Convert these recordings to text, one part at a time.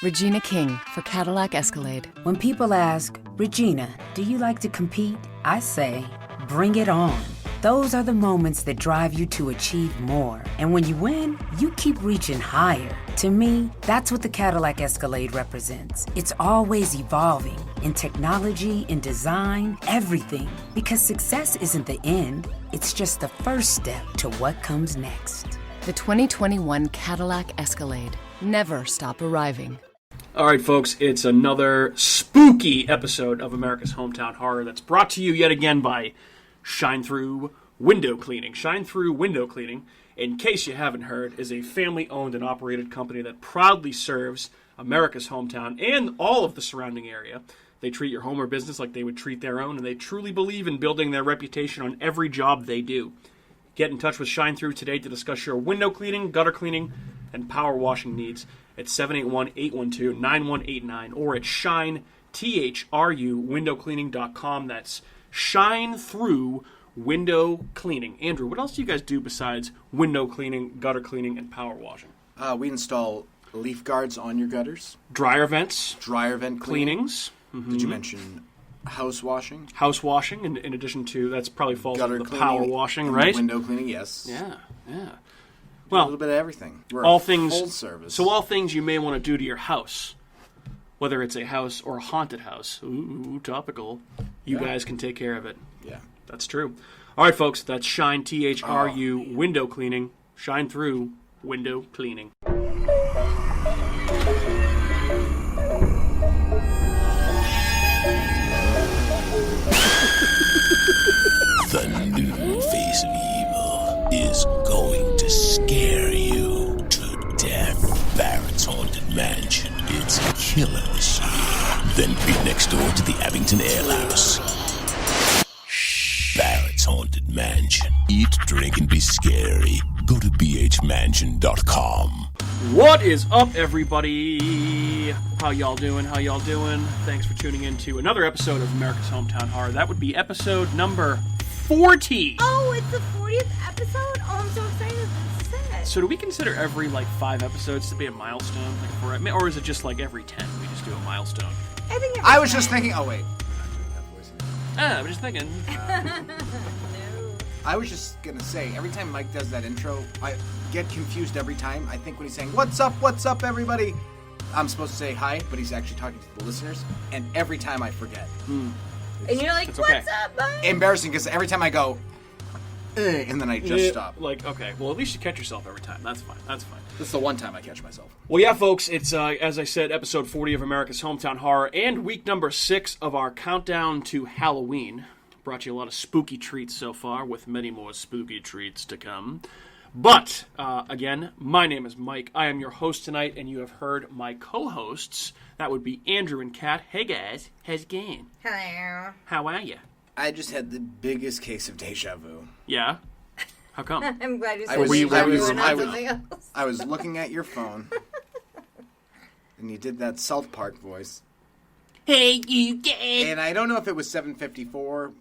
Regina King for Cadillac Escalade. When people ask, Regina, do you like to compete? I say, bring it on. Those are the moments that drive you to achieve more. And when you win, you keep reaching higher. To me, that's what the Cadillac Escalade represents. It's always evolving in technology, in design, everything. Because success isn't the end, it's just the first step to what comes next. The 2021 Cadillac Escalade. Never stop arriving. All right, folks, it's another spooky episode of America's Hometown Horror that's brought to you yet again by Shine Through Window Cleaning. Shine Through Window Cleaning, in case you haven't heard, is a family-owned and operated company that proudly serves America's hometown and all of the surrounding area. They treat your home or business like they would treat their own, and they truly believe in building their reputation on every job they do. Get in touch with Shine Through today to discuss your window cleaning, gutter cleaning, and power washing needs at 781-812-9189 or at shinetruwindowcleaning.com. That's Shine Through Window Cleaning. Andrew, what else do you guys do besides window cleaning, gutter cleaning, and power washing? We install leaf guards on your gutters. Dryer vents. Dryer vent cleanings. Mm-hmm. Did you mention house washing? House washing, in addition to, that's probably falls gutter under the cleaning, power washing, right? Window cleaning, yes. Yeah. Well, a little bit of everything. We're all a things, full service. So all things you may want to do to your house, whether it's a house or a haunted house. Ooh, topical. You guys can take care of it. Yeah. That's true. All right, folks, that's Shine, THRU, window cleaning. Shine Through Window Cleaning. The new face of evil is going to scare you to death. Barrett's Haunted Mansion. It's killer this year. Then be next door to the Abington Ale House. Barrett's Haunted Mansion. Eat, drink, and be scary. Go to bhmansion.com. What is up, everybody? How y'all doing? Thanks for tuning in to another episode of America's Hometown Horror. That would be episode number 40. Oh, it's the 40th episode? Oh, I'm so excited. That's it. So do we consider every, 5 episodes to be a milestone? Or is it just, every 10 we just do a milestone? I think I was just thinking, oh, wait. I'm just thinking. I was just going to say, every time Mike does that intro, I get confused every time. I think when he's saying, what's up, everybody? I'm supposed to say hi, but he's actually talking to the listeners. And every time I forget. And you're like, what's up, bud? Embarrassing, because every time I go, and then I just stop. Okay, well, at least you catch yourself every time. That's fine. That's the one time I catch myself. Well, yeah, folks, it's, as I said, episode 40 of America's Hometown Horror, and week number 6 of our countdown to Halloween. Brought you a lot of spooky treats so far, with many more spooky treats to come. But, again, my name is Mike. I am your host tonight, and you have heard my co-hosts. That would be Andrew and Kat. Hey, guys. How's it going? Hello. How are you? I just had the biggest case of deja vu. Yeah? How come? I'm glad you said I was looking at your phone, and you did that South Park voice. Hey, you guys. And I don't know if it was 7:54,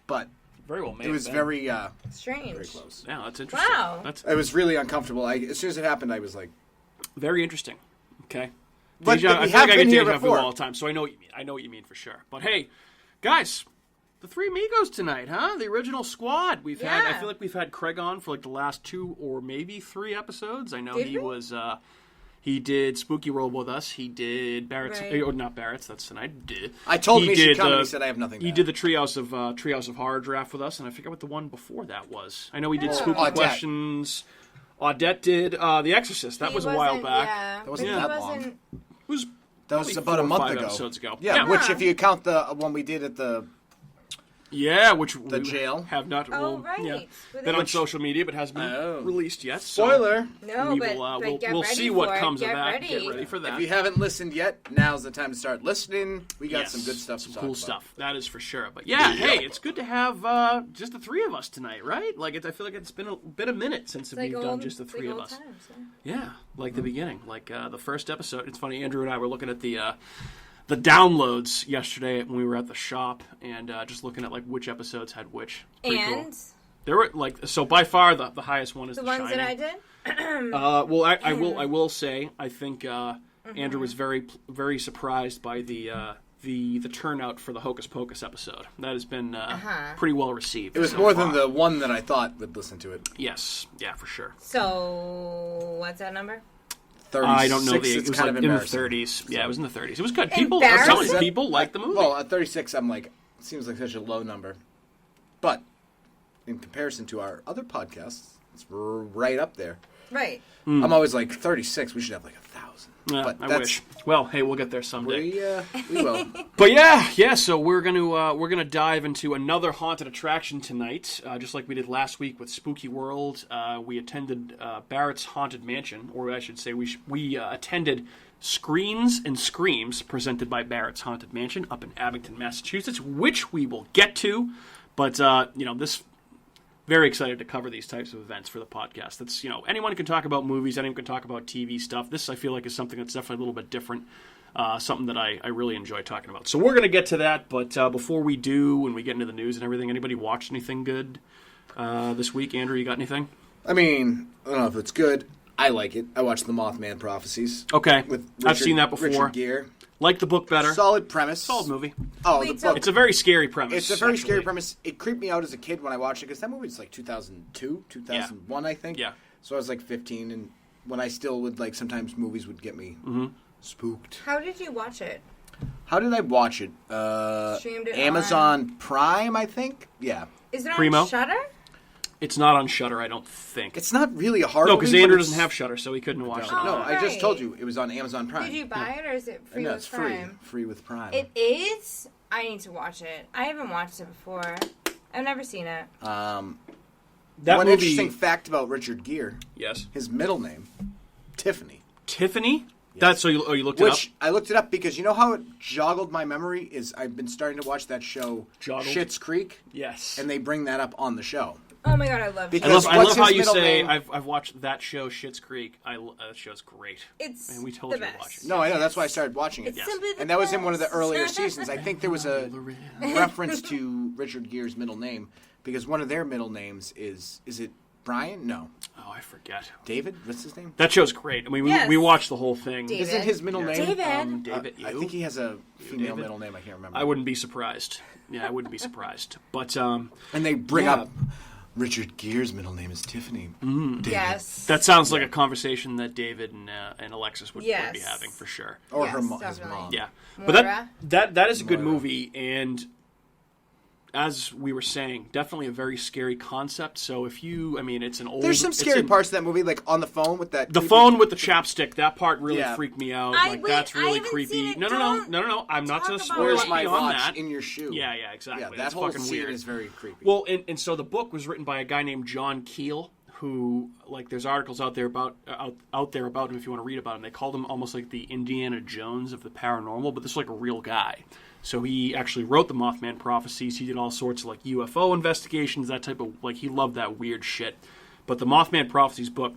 but very well made. It was very strange. Very close. Yeah, that's interesting. Wow. It was really uncomfortable. As soon as it happened, I was like, very interesting. Okay. But I feel like I get deja vu all the time, so I know what you mean. I know what you mean for sure. But hey, guys, the Three Amigos tonight, huh? The original squad. I feel like we've had Craig on for the last 2 or maybe 3 episodes. I know he did Spooky World with us. He did Barrett's, or not Barrett's, that's tonight. I told him he should come, and he said I have nothing to He add. did the Treehouse of Horror draft with us, and I forget what the one before that was. I know he did Spooky Questions. Audette did The Exorcist. That was a while back. Yeah, that wasn't that long. That was about a month ago. Episodes ago. Yeah, which if you count the one we did at the jail have not. Right. Yeah, been on social media, but hasn't been released yet. Spoiler. So we'll see what comes of that. Get ready for that. If you haven't listened yet, now's the time to start listening. We got some good stuff. Some cool stuff. That is for sure. But yeah, hey, it's good to have just the 3 of us tonight, right? I feel like it's been a minute since we've done just the 3 of us. Times, yeah, the beginning, the first episode. It's funny. Andrew and I were looking at the downloads yesterday when we were at the shop and just looking at which episodes had which. Pretty cool. There were so by far the highest one is the ones Shining. that I did. Well, I will say I think Andrew was very surprised by the turnout for the Hocus Pocus episode. That has been pretty well received. It was more than the one that I thought would listen to it. Yes, yeah, for sure. So, what's that number? 36. I don't know. It was kind like of in the embarrassing. 30s. Yeah, it was in the 30s. It was good. People, I'm telling you, people liked the movie. Well, at 36, I'm like, it seems like such a low number. But in comparison to our other podcasts, it's right up there. Right. I'm always like, 36, we should have like 1,000. Yeah, But I wish. Well, hey, we'll get there someday. We will. But yeah. So we're gonna dive into another haunted attraction tonight, just like we did last week with Spooky World. We attended Barrett's Haunted Mansion, or I should say, we attended Screens and Screams, presented by Barrett's Haunted Mansion up in Abington, Massachusetts, which we will get to. But this. Very excited to cover these types of events for the podcast. That's, anyone can talk about movies, anyone can talk about TV stuff. This, I feel like, is something that's definitely a little bit different, something that I really enjoy talking about. So we're going to get to that, but before we do, when we get into the news and everything, anybody watch anything good this week? Andrew, you got anything? I mean, I don't know if it's good. I like it. I watched The Mothman Prophecies. Okay, with I've seen that before. Richard Gere. Like the book better. Solid premise. Solid movie. Oh, Wait, the so- book. It's a very scary premise. It's a very actually. scary premise. It creeped me out as a kid when I watched it, because that movie was like 2002, 2001, I think. Yeah. So I was like 15, and when I still would, like, sometimes movies would get me spooked. How did you watch it? How did I watch it? Streamed it Amazon Prime, I think? Yeah. Is it on Primo? Shudder? It's not on Shudder, I don't think. It's not really a horror No, movie. because Andrew doesn't have Shudder, so he couldn't watch it. No, I just right. told you it was on Amazon Prime. Did you buy it, or is it free No, with it's free. Prime? Free with Prime. It is? I need to watch it. I haven't watched it before. I've never seen it. That One movie, interesting fact about Richard Gere, yes. his middle name, Tiffany. Tiffany? That's so you looked it up? Which I looked it up because you know how it joggled my memory is I've been starting to watch that show Joggled? Schitt's Creek, Yes. and they bring that up on the show. Oh my god, I love it. I love What's how his you middle say name? I've watched that show, Schitt's Creek. That show's great. It's And we told the you to best. watch it. No, I know that's why I started watching it. It's simply the And that was in one of the best. earlier seasons. I think there was a reference to Richard Gere's middle name because one of their middle names is it Brian? No, Oh, I forget. David. What's his name? That show's great. I mean, Yes. we watched the whole thing. David. Isn't his middle name David. David, I you? think he has a female David? middle name. I can't remember. I wouldn't be surprised. Yeah, I wouldn't be surprised. But And they bring Yeah. up Richard Gere's middle name is Tiffany. David. Yes. that sounds like a conversation that David and Alexis would be Yes. having for sure. Or Yes, his definitely. mom. Yeah, Moira? but that is a good Moira. movie, and as we were saying, definitely a very scary concept. So if you, I mean, it's an old. There's some it's scary an- parts of that movie, like on the phone with that. The creepy- phone with the chapstick, that part really Yeah. freaked me out. Wait, That's I really haven't creepy. seen it. No. I'm not talk going to about spoil Where's it my beyond watch that. in your shoe? Yeah, exactly. Yeah, that That's whole fucking scene weird. is very creepy. Well, and so the book was written by a guy named John Keel, who, like, there's articles out there about out there about him if you want to read about him. They called him almost like the Indiana Jones of the paranormal, but this is like a real guy. So he actually wrote the Mothman Prophecies. He did all sorts of like UFO investigations, that type of, like, he loved that weird shit. But the Mothman Prophecies book,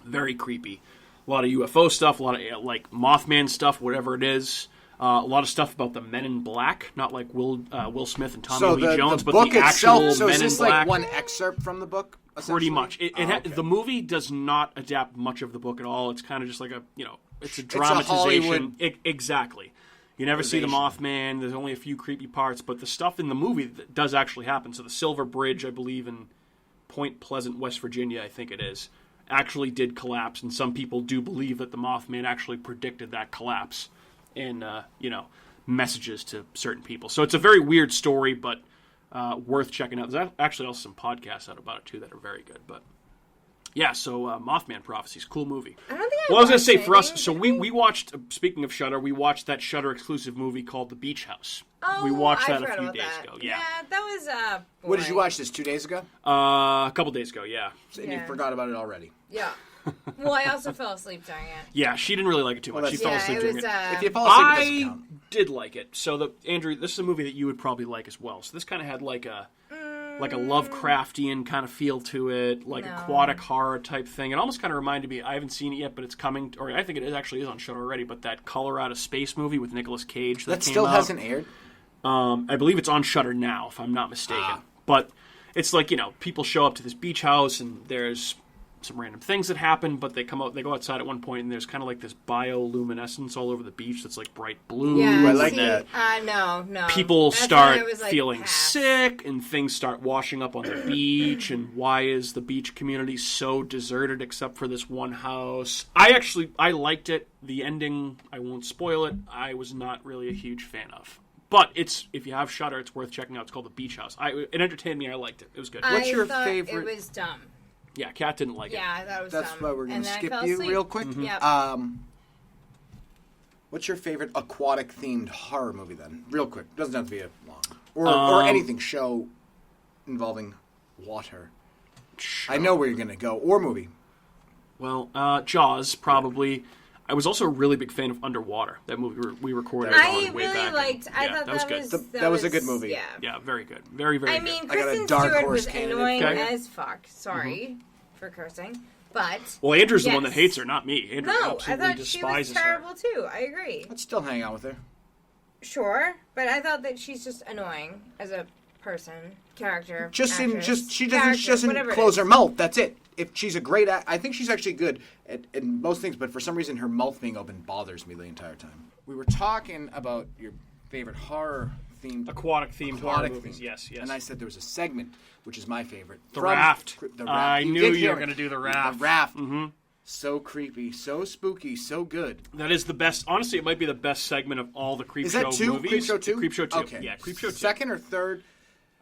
very creepy. A lot of UFO stuff, a lot of like Mothman stuff, whatever it is. A lot of stuff about the Men in Black, not like Will Smith and Tommy So Lee Jones, the but book the actual itself. So Men is in this Black. like one excerpt from the book? Pretty essentially? much. Okay. The movie does not adapt much of the book at all. It's kind of just like it's a a dramatization. Hollywood- Exactly. You never see the Mothman. There's only a few creepy parts, but the stuff in the movie that does actually happen. So the Silver Bridge, I believe, in Point Pleasant, West Virginia, I think it is, actually did collapse, and some people do believe that the Mothman actually predicted that collapse in, messages to certain people. So it's a very weird story, but worth checking out. There's actually also some podcasts out about it, too, that are very good. But yeah, so Mothman Prophecies, cool movie. I don't think Well, I was going to say, watched for us, anything. so we watched, speaking of Shudder, we watched that Shudder exclusive movie called The Beach House. Oh, We watched I that a forgot few about days that. ago. Yeah. that was What did you boring. watch this 2 days ago? A couple days ago, yeah. And you Yeah. forgot about it already. Yeah. Well, I also fell asleep during it. Yeah, she didn't really like it too much. Well, She that's- fell Yeah, asleep it during was. it. If you fall asleep, it doesn't I count. did like it. So, Andrew, this is a movie that you would probably like as well. So this kind of had like a Lovecraftian kind of feel to it, like No. aquatic horror type thing. It almost kind of reminded me, I haven't seen it yet, but it's coming, or I think it actually is on Shudder already, but that Color Out of Space movie with Nicolas Cage that came still out. hasn't aired. I believe it's on Shudder now, if I'm not mistaken. But it's like, people show up to this beach house, and there's some random things that happen, but they go outside at one point, and there's kind of like this bioluminescence all over the beach that's like bright blue. Yeah, I like that. No. People That's start when I was like, feeling pass. sick, and things start washing up on the beach, and why is the beach community so deserted except for this one house? I liked it. The ending, I won't spoil it, I was not really a huge fan of. But if you have Shudder, it's worth checking out. It's called The Beach House. It entertained me. I liked it. It was good. What's your I thought favorite- It was dumb. Yeah, Kat didn't like it. Yeah, I thought it was That's dumb. why we're going And to then I skip fell you asleep. real quick. Yep. What's your favorite aquatic-themed horror movie, then? Real quick. Doesn't have to be a long. Or anything, show involving water. I know where you're going to go. Or movie. Well, Jaws, probably. I was also a really big fan of Underwater, that movie we recorded I way really back. liked. I thought that was good. That was a good movie. Yeah. Yeah, very good. Very, very I good. mean, I got a Kristen dark Stewart horse was candidate. annoying Okay. as fuck. Sorry for cursing, but Well, Andrew's the one that yes. hates her, not me. Andrew no, I absolutely thought she was despises terrible her. too. I agree. I'd still hang out with her. Sure, but I thought that she's just annoying as a person, character. She actress, doesn't whatever it close is. her mouth. That's it. If she's a great, I think she's actually good at most things. But for some reason, her mouth being open bothers me the entire time. We were talking about your favorite horror themed Aquatic-themed horror movies, yes. And I said there was a segment which is my favorite. The Raft. The Raft. I knew did you hear were it. going to do The Raft. The Raft. Mm-hmm. So creepy, so spooky, so good. That is the best. Honestly, it might be the best segment of all the Creepshow Is that two? movies. Creepshow 2? Creepshow 2. Okay. Yeah, Creepshow 2. Second or third?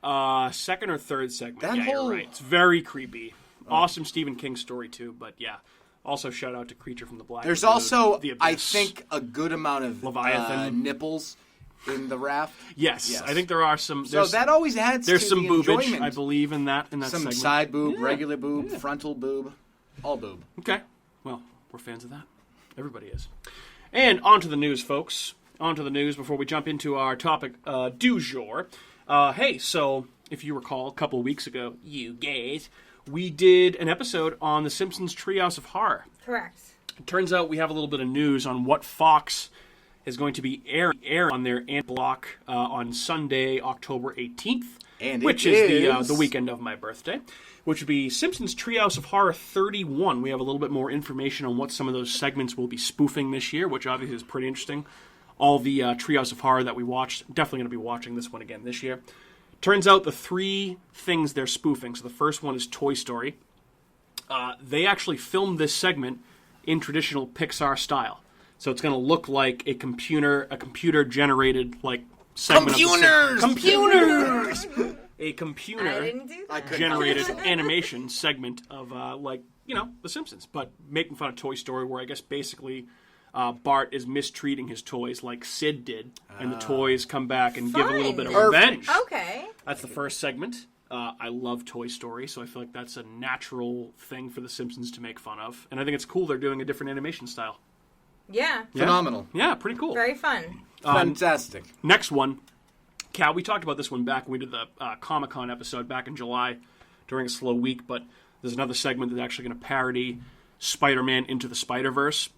Second or third segment. That yeah, whole- you're right. It's very creepy. Awesome Stephen King story, too, but yeah. Also, shout out to Creature from the Black There's Lagoon, also, The Abyss. I think, a good amount of Leviathan. nipples in the Raft. Yes, I think there are some. So that always adds There's to some the boobage, enjoyment. I believe, in that Some segment. side boob, Yeah. regular boob, frontal boob, all boob. Okay. Well, we're fans of that. Everybody is. And on to the news, folks. On to the news before we jump into our topic du jour. Hey, so if you recall, a couple of weeks ago, you guys, we did an episode on the Simpsons Treehouse of Horror. Correct. It turns out we have a little bit of news on what Fox is going to be airing on their ant block on Sunday, October 18th, And which it is is the weekend of my birthday, which would be Simpsons Treehouse of Horror 31. We have a little bit more information on what some of those segments will be spoofing this year, which obviously is pretty interesting. All the Treehouse of Horror that we watched, definitely going to be watching this one again this year. Turns out the three things they're spoofing. So the first one is Toy Story. They actually filmed this segment in traditional Pixar style. So it's going to look like a computer-generated like segment. Computers! A I computer didn't do that. generated animation segment of The Simpsons, but making fun of Toy Story, where I guess basically Bart is mistreating his toys like Sid did, and the toys come back and give a little bit of Fun. revenge. Okay. That's the first segment. I love Toy Story, so I feel like that's a natural thing for The Simpsons to make fun of, and I think it's cool they're doing a different animation style. Yeah. Phenomenal. Yeah, pretty cool. Very fun. Fantastic. Next one, Cal, we talked about this one back when we did the Comic-Con episode back in July during a slow week, but there's another segment that's actually going to parody Spider-Man Into the Spider-Verse,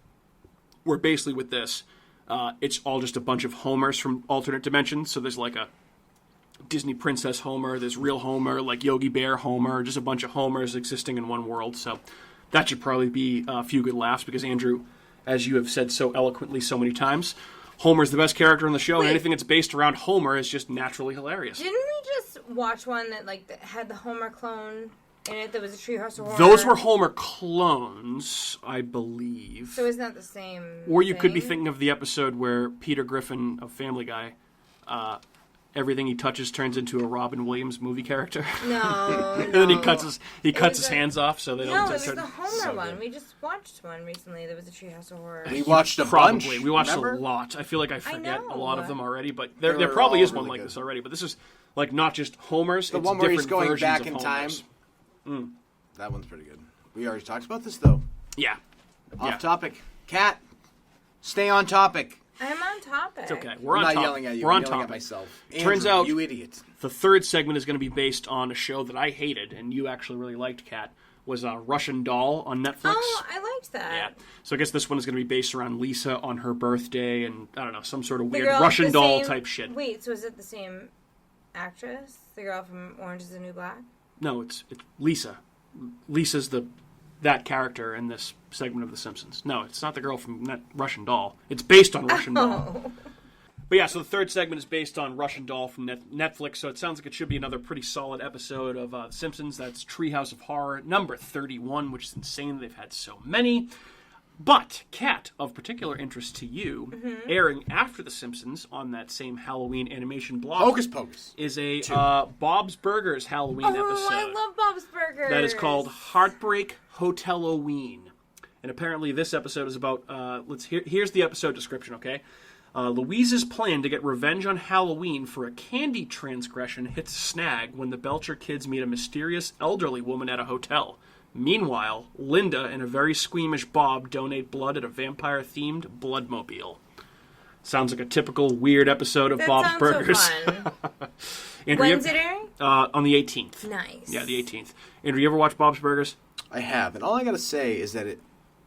where basically with this, it's all just a bunch of Homers from alternate dimensions. So there's like a Disney Princess Homer, there's real Homer, like Yogi Bear Homer, just a bunch of Homers existing in one world. So that should probably be a few good laughs because, Andrew, as you have said so eloquently so many times, Homer's the best character on the show, and anything that's based around Homer is just naturally hilarious. Didn't we just watch one that that had the Homer clone in it that was a Treehouse of Horror? Those were Homer clones, I believe. So isn't that the same Or you could be thing? thinking of the episode where Peter Griffin of Family Guy, everything he touches turns into a Robin Williams movie character. No, And then he no. cuts his was his a- hands off so they No, don't. it was start- the Homer So one. good. We just watched one recently. There was a Treehouse of Horror. We watched a Probably. bunch. We watched remember? a lot. I feel like I forget a lot of know. them already, but They there were probably all is one really like good. this already. But this is like not just Homer's. The it's one where he's different going versions back of in Homers. time. That one's pretty good. We already talked about this, though. Yeah. Off topic. Cat, stay on topic. I'm on topic. It's okay. We're I'm on not top. yelling at you. We're I'm on yelling top. at myself. Turns Andrew, out- you idiot. The third segment is going to be based on a show that I hated, and you actually really liked, Kat, was Russian Doll on Netflix. Oh, I liked that. Yeah. So I guess this one is going to be based around Lisa on her birthday and, I don't know, some sort of The weird girl- Russian the doll same- type shit. Wait, so is it the same actress? The girl from Orange is the New Black? No, it's Lisa. Lisa's the that character in this segment of The Simpsons. No, it's not the girl from Russian Doll. It's based on Russian Doll. But yeah, so the third segment is based on Russian Doll from Netflix, so it sounds like it should be another pretty solid episode of The Simpsons. That's Treehouse of Horror, number 31, which is insane. They've had so many. But, Kat, of particular interest to you, airing after The Simpsons on that same Halloween animation blog, Hocus Pocus, is a Bob's Burgers Halloween episode. Oh, I love Bob's Burgers. That is called Heartbreak Hotel-oween. And apparently this episode is about, here's the episode description, okay? Louise's plan to get revenge on Halloween for a candy transgression hits a snag when the Belcher kids meet a mysterious elderly woman at a hotel. Meanwhile, Linda and a very squeamish Bob donate blood at a vampire-themed bloodmobile. Sounds like a typical weird episode of Bob's Burgers. So fun. When's it airing? On the 18th. Nice. Yeah, the 18th. Andrew, you ever watch Bob's Burgers? I have, and all I gotta say is that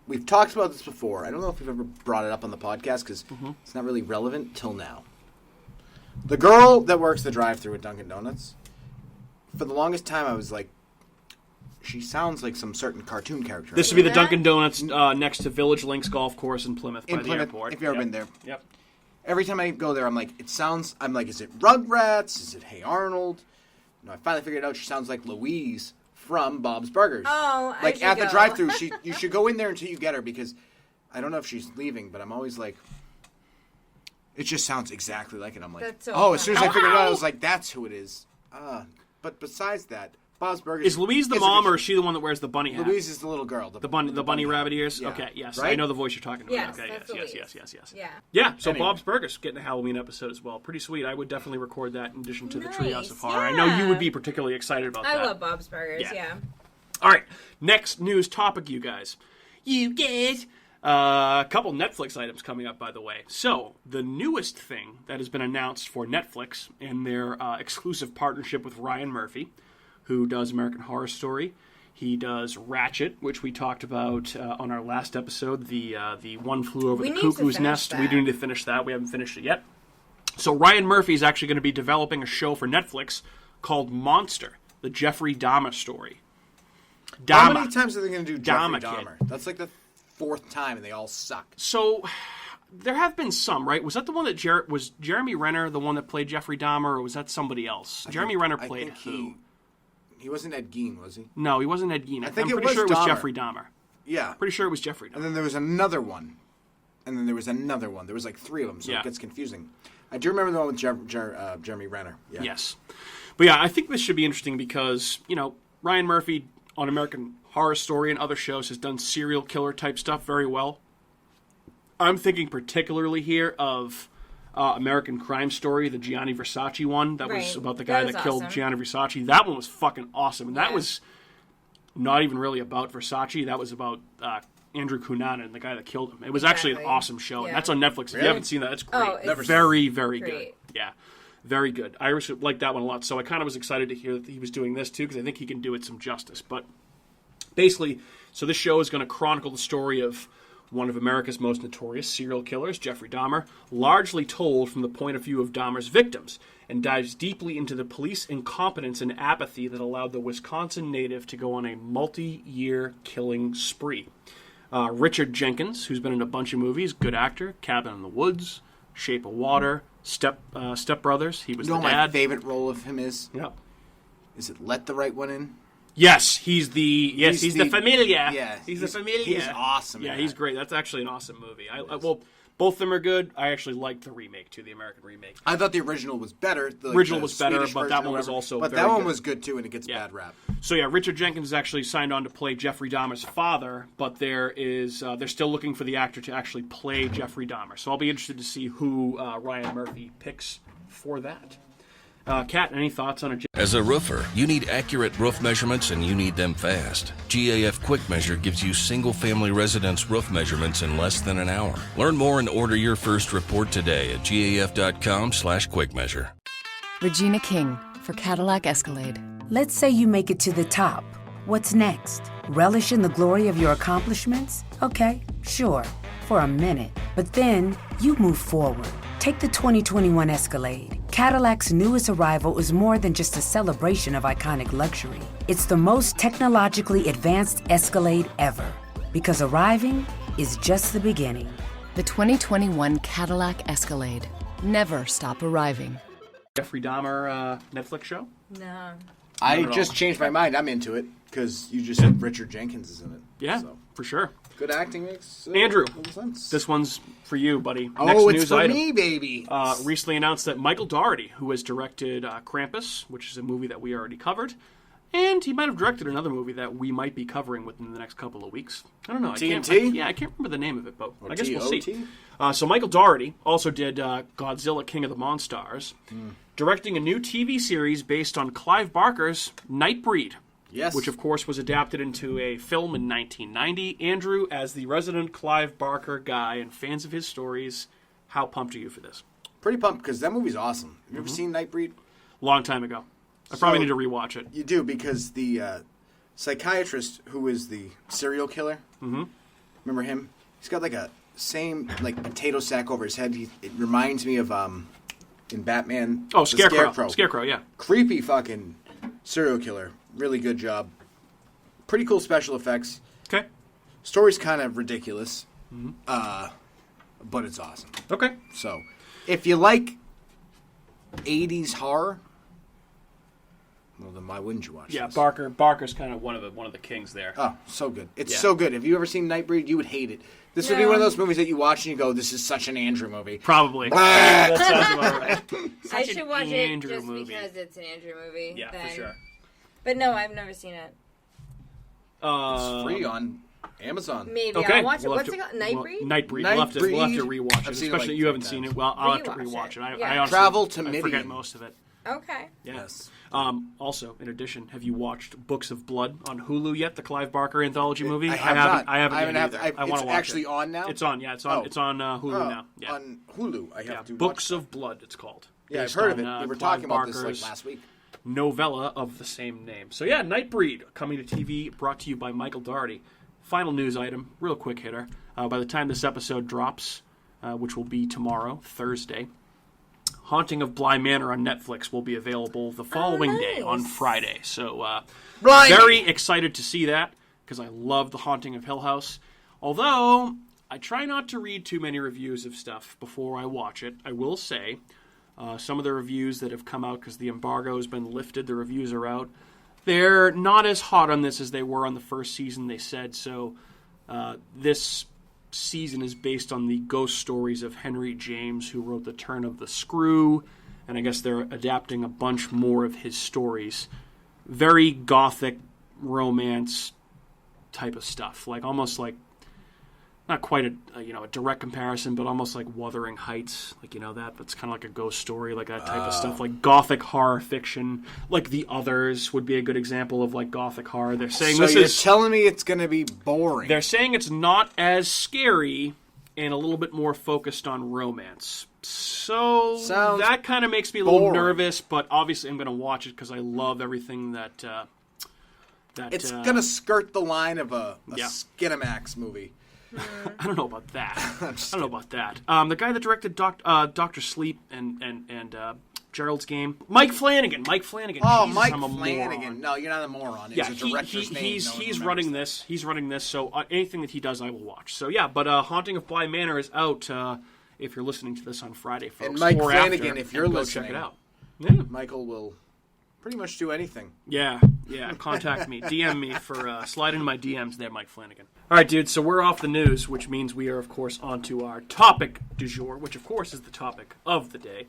we've talked about this before. I don't know if we've ever brought it up on the podcast because it's not really relevant till now. The girl that works the drive-thru at Dunkin' Donuts, for the longest time I was like, she sounds like some certain cartoon character. This would be the Dunkin' Donuts next to Village Links Golf Course in Plymouth by the airport. If you've ever been there. Yep. Every time I go there, I'm like, is it Rugrats? Is it Hey Arnold? No, I finally figured out she sounds like Louise from Bob's Burgers. Oh, like at the drive-thru, you should go in there until you get her because I don't know if she's leaving, but I'm always like, it just sounds exactly like it. I'm like, That's so as soon as I figured it out, I was like, that's who it is. But besides that, Bob's Burgers. Is Louise the mom, or is she the one that wears the bunny hat? Louise is the little girl. The bunny rabbit ears? Yeah. Okay, yes. Right? I know the voice you're talking about. Yes, okay, that's yes. Yeah. Yeah, so Anyway. Bob's Burgers getting a Halloween episode as well. Pretty sweet. I would definitely record that in addition to the Nice, Treehouse of Horror. yeah. I know you would be particularly excited about that. I love Bob's Burgers, yeah. All right, next news topic, you guys. A couple Netflix items coming up, by the way. So, the newest thing that has been announced for Netflix and their exclusive partnership with Ryan Murphy, who does American Horror Story. He does Ratchet, which we talked about on our last episode, the One Flew Over the Cuckoo's Nest. We do need to finish that. We haven't finished it yet. So Ryan Murphy is actually going to be developing a show for Netflix called Monster, the Jeffrey Dahmer story. How many times are they going to do Jeffrey Dahmer? Kid. That's like the 4th time, and they all suck. So there have been some, right? Was that the one that was Jeremy Renner, the one that played Jeffrey Dahmer, or was that somebody else? Jeremy Renner played who? He wasn't Ed Gein, was he? No, he wasn't Ed Gein. I think I'm pretty sure it was Jeffrey Dahmer. Yeah. Pretty sure it was Jeffrey Dahmer. And then there was another one. And then there was another one. There was like 3 of them, so it gets confusing. I do remember the one with Jeremy Renner. Yeah. Yes. But yeah, I think this should be interesting because, Ryan Murphy on American Horror Story and other shows has done serial killer type stuff very well. I'm thinking particularly here of American Crime Story, the Gianni Versace one. That was about the guy that killed Gianni Versace. That one was fucking awesome. And that was not even really about Versace. That was about Andrew Cunanan, the guy that killed him. It was actually an awesome show. Yeah. And that's on Netflix. If you haven't seen that, that's great. Oh, very, very good. Yeah. Very good. I actually like that one a lot. So I kind of was excited to hear that he was doing this too because I think he can do it some justice. But basically, so this show is going to chronicle the story of one of America's most notorious serial killers, Jeffrey Dahmer, largely told from the point of view of Dahmer's victims, and dives deeply into the police incompetence and apathy that allowed the Wisconsin native to go on a multi-year killing spree. Richard Jenkins, who's been in a bunch of movies, good actor, Cabin in the Woods, Shape of Water, Step Brothers. He was the dad. My favorite role of him is? Yeah. Is it Let the Right One In? Yes, he's the familia. Yeah, he's the familia. He's awesome. Yeah, he's great. That's actually an awesome movie. Well, both of them are good. I actually liked the remake too, the American remake. I thought the original was better. The original was better, Swedish but that one was also. But very that one good. was good too, and it gets bad rap. So yeah, Richard Jenkins actually signed on to play Jeffrey Dahmer's father, but they're still looking for the actor to actually play Jeffrey Dahmer. So I'll be interested to see who Ryan Murphy picks for that. Kat, any thoughts on it? As a roofer, you need accurate roof measurements and you need them fast. GAF Quick Measure gives you single-family residence roof measurements in less than an hour. Learn more and order your first report today at gaf.com/quickmeasure. Regina King for Cadillac Escalade. Let's say you make it to the top. What's next? Relish in the glory of your accomplishments? Okay, sure, for a minute. But then you move forward. Take the 2021 Escalade. Cadillac's newest arrival is more than just a celebration of iconic luxury. It's the most technologically advanced Escalade ever, because arriving is just the beginning. The 2021 Cadillac Escalade. Never stop arriving. Jeffrey Dahmer Netflix show? No. I just changed my mind. I'm into it because you just said Richard Jenkins is in it. Yeah, So, for sure. good acting makes Andrew, total sense. this one's for you, buddy. Oh, Next it's news for item. me, baby. Recently announced that Michael Dougherty, who has directed Krampus, which is a movie that we already covered, and he might have directed another movie that we might be covering within the next couple of weeks. I don't know. TNT? I can't remember the name of it, but Or I guess we'll see. TOT? So Michael Dougherty also did Godzilla King of the Monstars, directing a new TV series based on Clive Barker's Nightbreed. Yes. Which, of course, was adapted into a film in 1990. Andrew, as the resident Clive Barker guy and fans of his stories, how pumped are you for this? Pretty pumped because that movie's awesome. Have you ever seen Nightbreed? Long time ago. I probably need to rewatch it. You do because the psychiatrist who is the serial killer. Remember him? He's got like a same like potato sack over his head. It reminds me of in Batman. Oh, the Scarecrow. Scarecrow, yeah. Creepy fucking serial killer. Really good job. Pretty cool special effects. Okay. Story's kind of ridiculous, but it's awesome. Okay. So, if you like 80s horror, well, then why wouldn't you watch Yeah, this? Barker's kind of one of the kings there. Oh, so good. It's Yeah. so good. Have you ever seen Nightbreed? You would hate it. This would be No. one of those movies that you watch and you go, this is such an Andrew movie. Probably. Blah. That sounds about right. I Such should an watch Andrew it just movie. because it's an Andrew movie. Yeah, then. for sure. But no, I've never seen it. It's free on Amazon. Maybe Okay. I'll watch it. We'll What's have it called? to- Nightbreed? Nightbreed. We'll have to rewatch it. I've seen it Especially like you haven't 3 seen times. it. Well, I'll have to Rewatch rewatch it. it. I Yeah. honestly, Travel to I forget Midian. most of it. Okay. Yeah. Yes. Also, in addition, have you watched Books of Blood on Hulu yet? The Clive Barker anthology movie. I have not. I haven't. I yet haven't either. had to- I want it's to watch actually it. on now? It's on. Yeah, it's on. Oh. It's on Hulu now. Yeah. On Hulu. I have Yeah. to Books watch of Blood. It's called. Yeah, I've Based heard of on, it. We were Clive talking about this Barker's like last week. novella of the same name. So yeah, Nightbreed coming to TV, brought to you by Michael Dougherty. Final news item, real quick hitter. By the time this episode drops, which will be tomorrow, Thursday, Haunting of Bly Manor on Netflix will be available the following day on Friday. So very excited to see that because I love The Haunting of Hill House. Although I try not to read too many reviews of stuff before I watch it. I will say some of the reviews that have come out because the embargo has been lifted, the reviews are out. They're not as hot on this as they were on the first season, they said. So this season is based on the ghost stories of Henry James, who wrote The Turn of the Screw, and I guess they're adapting a bunch more of his stories. Very gothic romance type of stuff, like almost like not quite a direct comparison, but almost like Wuthering Heights, like that's kind of like a ghost story, like that type of stuff, like gothic horror fiction, like The Others would be a good example of like gothic horror. They're saying So you're telling me it's going to be boring. They're saying it's not as scary and a little bit more focused on romance. So Sounds that kind of makes me a little boring. nervous, but obviously I'm going to watch it because I love everything that. It's going to skirt the line of a Yeah. Skinamax movie. I don't know about that. The guy that directed Dr. Sleep and Gerald's Game, Mike Flanagan. Oh, Jesus, Mike I'm a Flanagan. moron. No, you're not a moron. It's Yeah, a director's name. he's No one he's remembers running that. this. He's running this. So anything that he does, I will watch. So yeah, but Haunting of Bly Manor is out. If you're listening to this on Friday, folks, And Mike or Flanagan, after, if you're and go listening, check it out. Yeah. Michael will pretty much do anything. Yeah. Contact me. DM me for slide into my DMs there, Mike Flanagan. All right, dude. So we're off the news, which means we are, of course, on to our topic du jour, which, of course, is the topic of the day,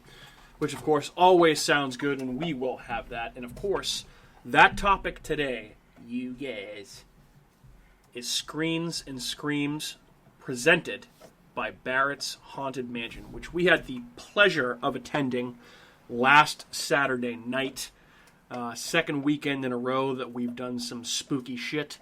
which, of course, always sounds good, and we will have that. And, of course, that topic today, you guys, is Screens and Screams presented by Barrett's Haunted Mansion, which we had the pleasure of attending last Saturday night. Second weekend in a row that we've done some spooky shit.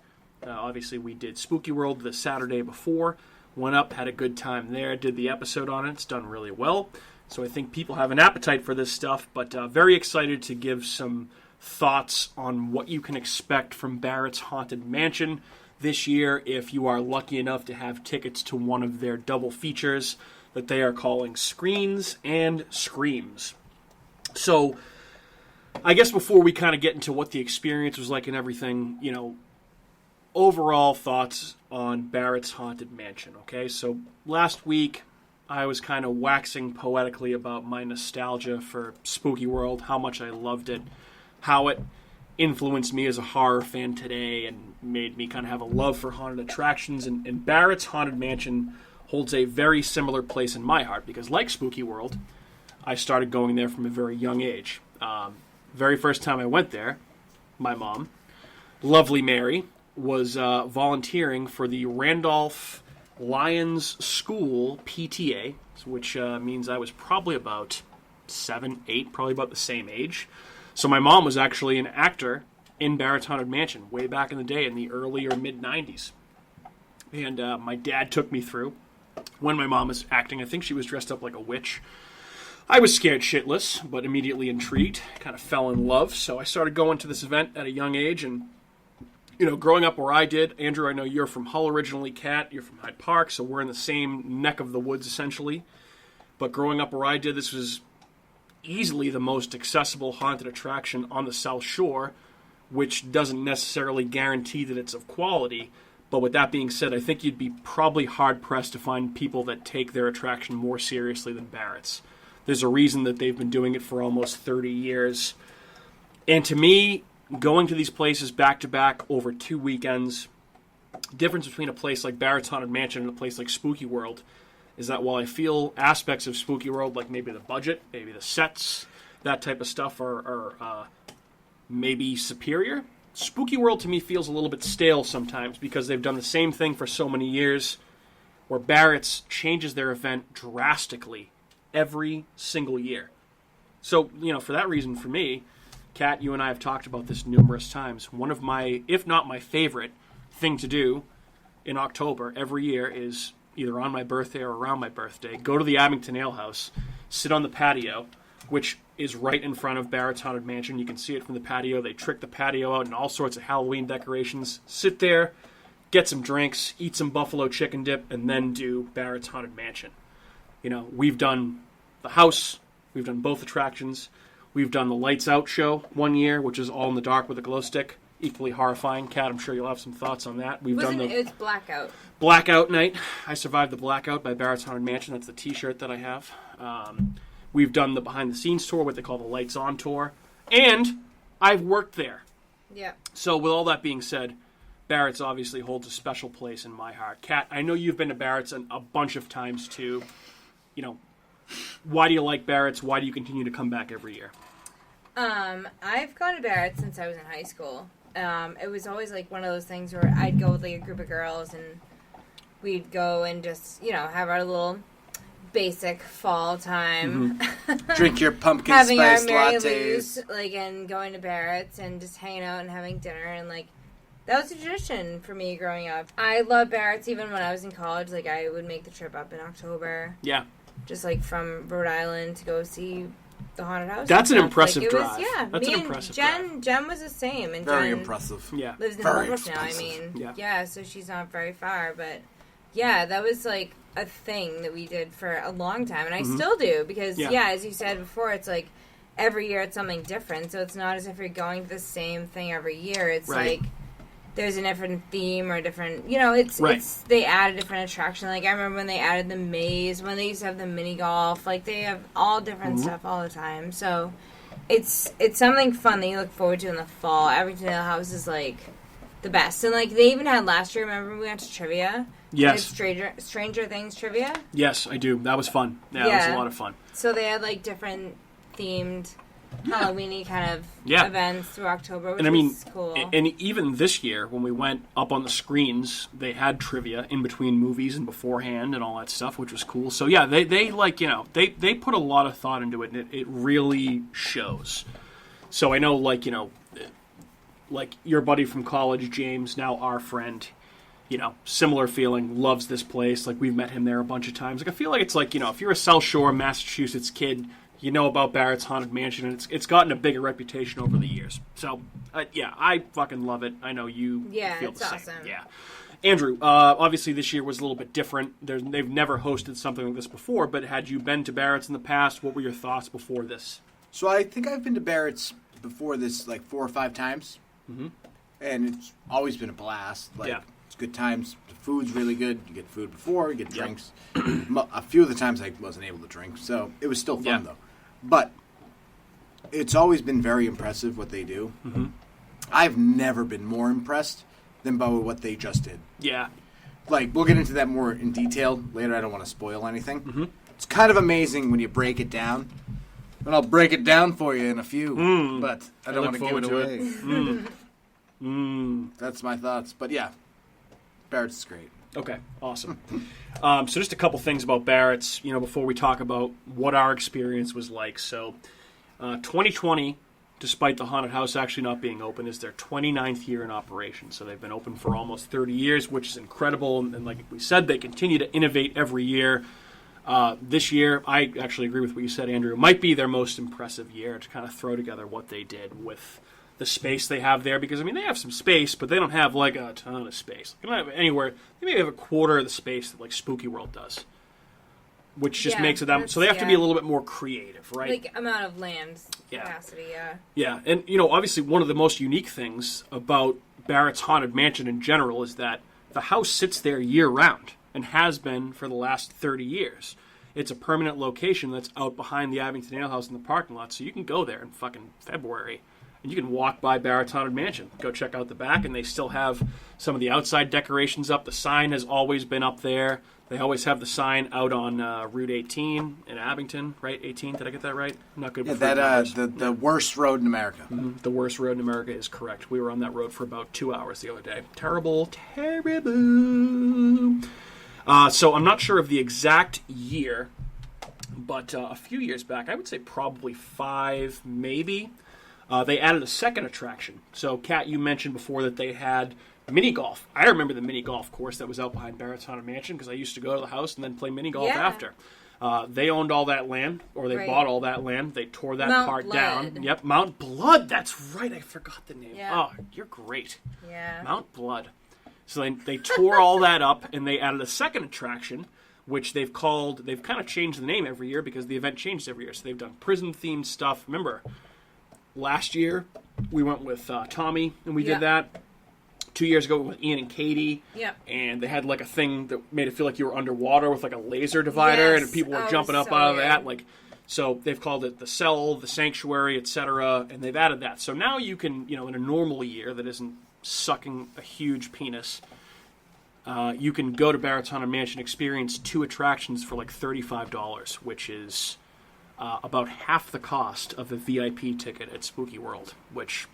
Obviously, we did Spooky World the Saturday before. Went up, had a good time there, did the episode on it. It's done really well. So I think people have an appetite for this stuff, but very excited to give some thoughts on what you can expect from Barrett's Haunted Mansion this year if you are lucky enough to have tickets to one of their double features that they are calling Screens and Screams. So, I guess before we kind of get into what the experience was like and everything, overall thoughts on Barrett's Haunted Mansion, okay? So, last week, I was kind of waxing poetically about my nostalgia for Spooky World, how much I loved it, how it influenced me as a horror fan today and made me kind of have a love for haunted attractions. And Barrett's Haunted Mansion holds a very similar place in my heart because, like Spooky World, I started going there from a very young age. Very first time I went there, my mom, lovely Mary, was volunteering for the Randolph Lions School PTA, which means I was probably about 7, 8, probably about the same age. So my mom was actually an actor in Barrett's Haunted Mansion way back in the day in the early or mid-90s. And my dad took me through. When my mom was acting, I think she was dressed up like a witch. I was scared shitless, but immediately intrigued, kind of fell in love. So I started going to this event at a young age. And, growing up where I did, Andrew, I know you're from Hull originally, Kat, you're from Hyde Park, so we're in the same neck of the woods, essentially. But growing up where I did, this was easily the most accessible haunted attraction on the South Shore, which doesn't necessarily guarantee that it's of quality. But with that being said, I think you'd be probably hard-pressed to find people that take their attraction more seriously than Barrett's. There's a reason that they've been doing it for almost 30 years. And to me, going to these places back-to-back over 2 weekends, the difference between a place like Barrett's Haunted Mansion and a place like Spooky World is that while I feel aspects of Spooky World, like maybe the budget, maybe the sets, that type of stuff are maybe superior, Spooky World to me feels a little bit stale sometimes because they've done the same thing for so many years, where Barrett's changes their event drastically every single year. So, for that reason, for me, Kat, you and I have talked about this numerous times. One of my, if not my favorite thing to do in October every year is either on my birthday or around my birthday, go to the Abington Ale House, sit on the patio, which is right in front of Barrett's Haunted Mansion. You can see it from the patio. They trick the patio out in all sorts of Halloween decorations. Sit there, get some drinks, eat some buffalo chicken dip, and then do Barrett's Haunted Mansion. We've done the house. We've done both attractions. We've done the Lights Out show one year, which is all in the dark with a glow stick. Equally horrifying. Kat, I'm sure you'll have some thoughts on that. It was Blackout. Blackout Night. I Survived the Blackout by Barrett's Haunted Mansion. That's the t-shirt that I have. We've done the behind-the-scenes tour, what they call the Lights On tour. And I've worked there. Yeah. So with all that being said, Barrett's obviously holds a special place in my heart. Kat, I know you've been to Barrett's a bunch of times too. Why do you like Barrett's? Why do you continue to come back every year? I've gone to Barrett's since I was in high school. It was always like one of those things where I'd go with like a group of girls and we'd go and just, have our little basic fall time. Mm-hmm. Drink your pumpkin having spice our Mary lattes. Lou's, and going to Barrett's and just hanging out and having dinner and that was a tradition for me growing up. I loved Barrett's even when I was in college. I would make the trip up in October. Yeah. Just from Rhode Island to go see the haunted house. That's an impressive drive. That's an and impressive Jen, drive. Jen was the same. And Very Jen impressive. Yeah. lives in Very Holbrook now. expensive. Yeah, so she's not very far. But, yeah, that was, a thing that we did for a long time. And I still do because, as you said before, it's every year it's something different. So it's not as if you're going to the same thing every year. It's right. There's a different theme or a different, it's they add a different attraction. I remember when they added the maze, when they used to have the mini golf, they have all different stuff all the time. So it's something fun that you look forward to in the fall. Abington Ale House is the best. And they even had last year, remember we went to trivia? Yes. Stranger Things trivia? Yes, I do. That was fun. Yeah, that was a lot of fun. So they had different themed Halloween-y kind of events through October, which was cool. And even this year, when we went up on the screens, they had trivia in between movies and beforehand and all that stuff, which was cool. So yeah, they put a lot of thought into it, and it really shows. So I know, your buddy from college, James, now our friend, similar feeling, loves this place. We've met him there a bunch of times. I feel like it's if you're a South Shore, Massachusetts kid, you know about Barrett's Haunted Mansion, and it's gotten a bigger reputation over the years. So, I fucking love it. I know you feel the same. Awesome. Yeah. Andrew, obviously this year was a little bit different. They've never hosted something like this before, but had you been to Barrett's in the past, what were your thoughts before this So I think I've been to Barrett's before this, like 4 or 5 times. Mm-hmm. And it's always been a blast. Like, yeah. It's good times. The food's really good. You get food before, you get drinks. A few of the times I wasn't able to drink, so it was still fun, though. But it's always been very impressive what they do. Mm-hmm. I've never been more impressed than by what they just did. Yeah. Like, we'll get into that more in detail later. I don't want to spoil anything. Mm-hmm. It's kind of amazing when you break it down. And I'll break it down for you in a few, but I don't want to give it away. That's my thoughts. But yeah, Barrett's is great. Okay, awesome. So just a couple things about Barrett's, before we talk about what our experience was like. So 2020, despite the haunted house actually not being open, is their 29th year in operation. So they've been open for almost 30 years, which is incredible. And like we said, they continue to innovate every year. This year, I actually agree with what you said, Andrew. It might be their most impressive year to kind of throw together what they did with the space they have there. Because, they have some space, but they don't have, like, a ton of space. They don't have anywhere. They maybe have a quarter of the space that, like, Spooky World does. Which just makes it that... So they have to be a little bit more creative, right? Like, amount of land capacity, Yeah, and, obviously one of the most unique things about Barrett's Haunted Mansion in general is that the house sits there year-round. And has been for the last 30 years. It's a permanent location that's out behind the Abington Ale House in the parking lot, so you can go there in fucking February, and you can walk by Barrett's Haunted Mansion, go check out the back, and they still have some of the outside decorations up. The sign has always been up there. They always have the sign out on Route 18 in Abington, right? 18, did I get that right? I'm not good with the worst road in America. Mm-hmm. The worst road in America is correct. We were on that road for about 2 hours the other day. Terrible. So I'm not sure of the exact year, but a few years back, I would say probably 5, maybe, they added a second attraction. So, Kat, you mentioned before that they had mini golf. I remember the mini golf course that was out behind Barrett's Haunted Mansion because I used to go to the house and then play mini golf after. They owned all that land, or they bought all that land. They tore that part down. Yep, Mount Blood. That's right. I forgot the name. Yeah. Oh, you're great. Yeah. Mount Blood. So they tore all that up, and they added a second attraction, which they've kind of changed the name every year because the event changed every year. So they've done prison-themed stuff. Remember, last year we went with Tommy, and we did that. 2 years ago with Ian and Katie. Yep. And they had like a thing that made it feel like you were underwater with like a laser divider, and people were jumping up out of that. So they've called it the Cell, the Sanctuary, etc., and they've added that. So now you can, in a normal year that isn't sucking a huge penis, you can go to Barrett's Haunted Mansion, experience 2 attractions for like $35, which is about half the cost of a VIP ticket at Spooky World, which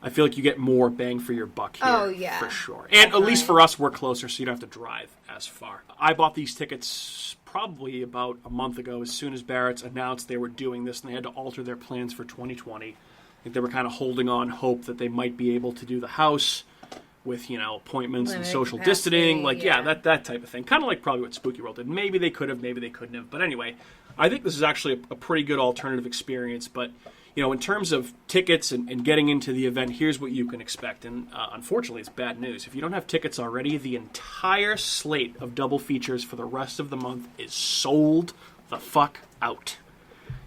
I feel like you get more bang for your buck here. Oh, yeah. For sure. And at least for us, we're closer, so you don't have to drive as far. I bought these tickets probably about a month ago, as soon as Barrett's announced they were doing this, and they had to alter their plans for 2020. I think they were kind of holding on hope that they might be able to do the house with, appointments and social distancing. That type of thing. Kind of like probably what Spooky World did. Maybe they could have, maybe they couldn't have. But anyway, I think this is actually a pretty good alternative experience. But, in terms of tickets and getting into the event, here's what you can expect. And unfortunately, it's bad news. If you don't have tickets already, the entire slate of double features for the rest of the month is sold the fuck out.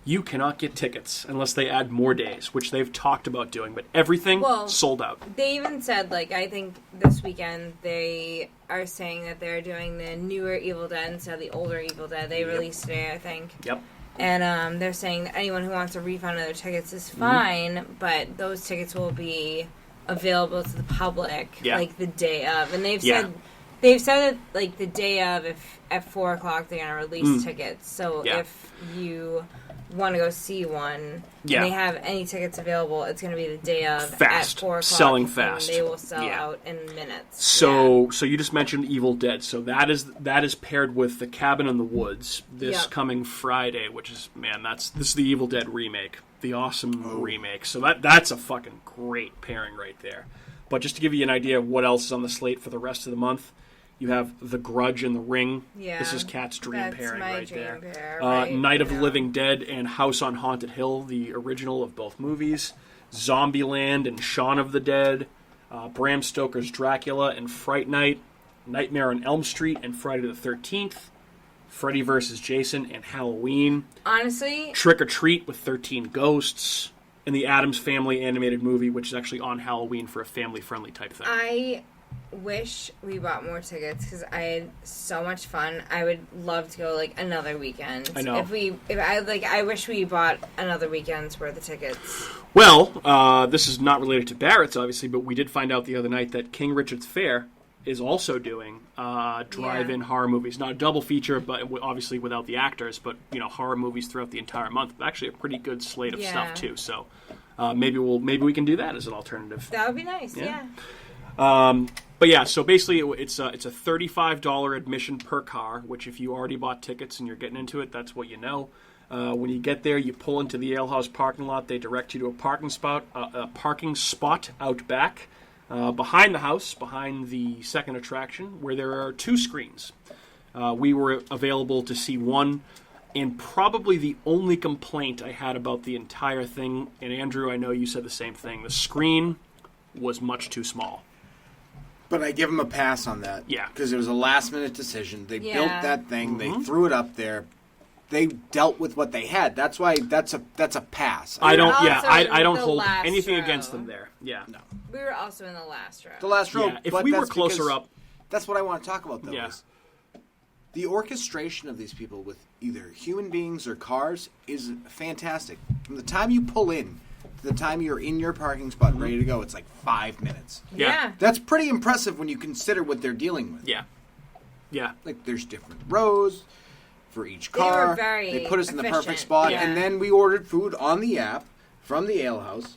You cannot get tickets unless they add more days, which they've talked about doing, but everything sold out. They even said, I think this weekend they are saying that they're doing the newer Evil Dead instead of the older Evil Dead. They released today, I think. Yep. And they're saying that anyone who wants a refund of their tickets is fine, but those tickets will be available to the public, the day of. And they've said that, the day of, if at 4 o'clock they're going to release tickets. So if you want to go see one, and they have any tickets available, it's going to be the day of fast. At 4 o'clock. Selling fast. And they will sell out in minutes. So you just mentioned Evil Dead. So that is paired with The Cabin in the Woods this coming Friday, which is, this is the Evil Dead remake. The awesome remake. So that's a fucking great pairing right there. But just to give you an idea of what else is on the slate for the rest of the month, you have The Grudge and The Ring. Yeah, this is Kat's dream pairing right there. Night of the Living Dead and House on Haunted Hill, the original of both movies. Zombieland and Shaun of the Dead. Bram Stoker's Dracula and Fright Night. Nightmare on Elm Street and Friday the 13th. Freddy vs. Jason, and Halloween. Honestly, Trick or Treat with 13 Ghosts, and the Addams Family animated movie, which is actually on Halloween for a family-friendly type thing. I wish we bought more tickets because I had so much fun. I would love to go like another weekend. I know. I wish we bought another weekend's worth of tickets. Well, this is not related to Barrett's, obviously, but we did find out the other night that King Richard's Fair is also doing drive-in horror movies. Not a double feature, but obviously without the actors, but horror movies throughout the entire month. Actually, a pretty good slate of stuff too. So maybe we can do that as an alternative. That would be nice. Yeah. But yeah, so basically it's a $35 admission per car, which if you already bought tickets and you're getting into it, that's what you know. When you get there, you pull into the alehouse parking lot. They direct you to a parking spot out back behind the house, behind the second attraction, where there are 2 screens. We were available to see one, and probably the only complaint I had about the entire thing, and Andrew, I know you said the same thing, the screen was much too small. But I give them a pass on that. Yeah. Because it was a last-minute decision. They built that thing. They threw it up there. They dealt with what they had. That's why that's a pass. I don't hold anything against them there. Yeah. No. We were also in the last row. The last row. Yeah. If we were closer up. That's what I want to talk about, though. Yeah. Is the orchestration of these people with either human beings or cars is fantastic. From the time you pull in to the time you're in your parking spot ready to go, it's like 5 minutes. Yeah. That's pretty impressive when you consider what they're dealing with. Yeah. Yeah. Like, there's different rows for each car. They were very They put us in the perfect efficient. spot. Yeah. And then we ordered food on the app from the ale house.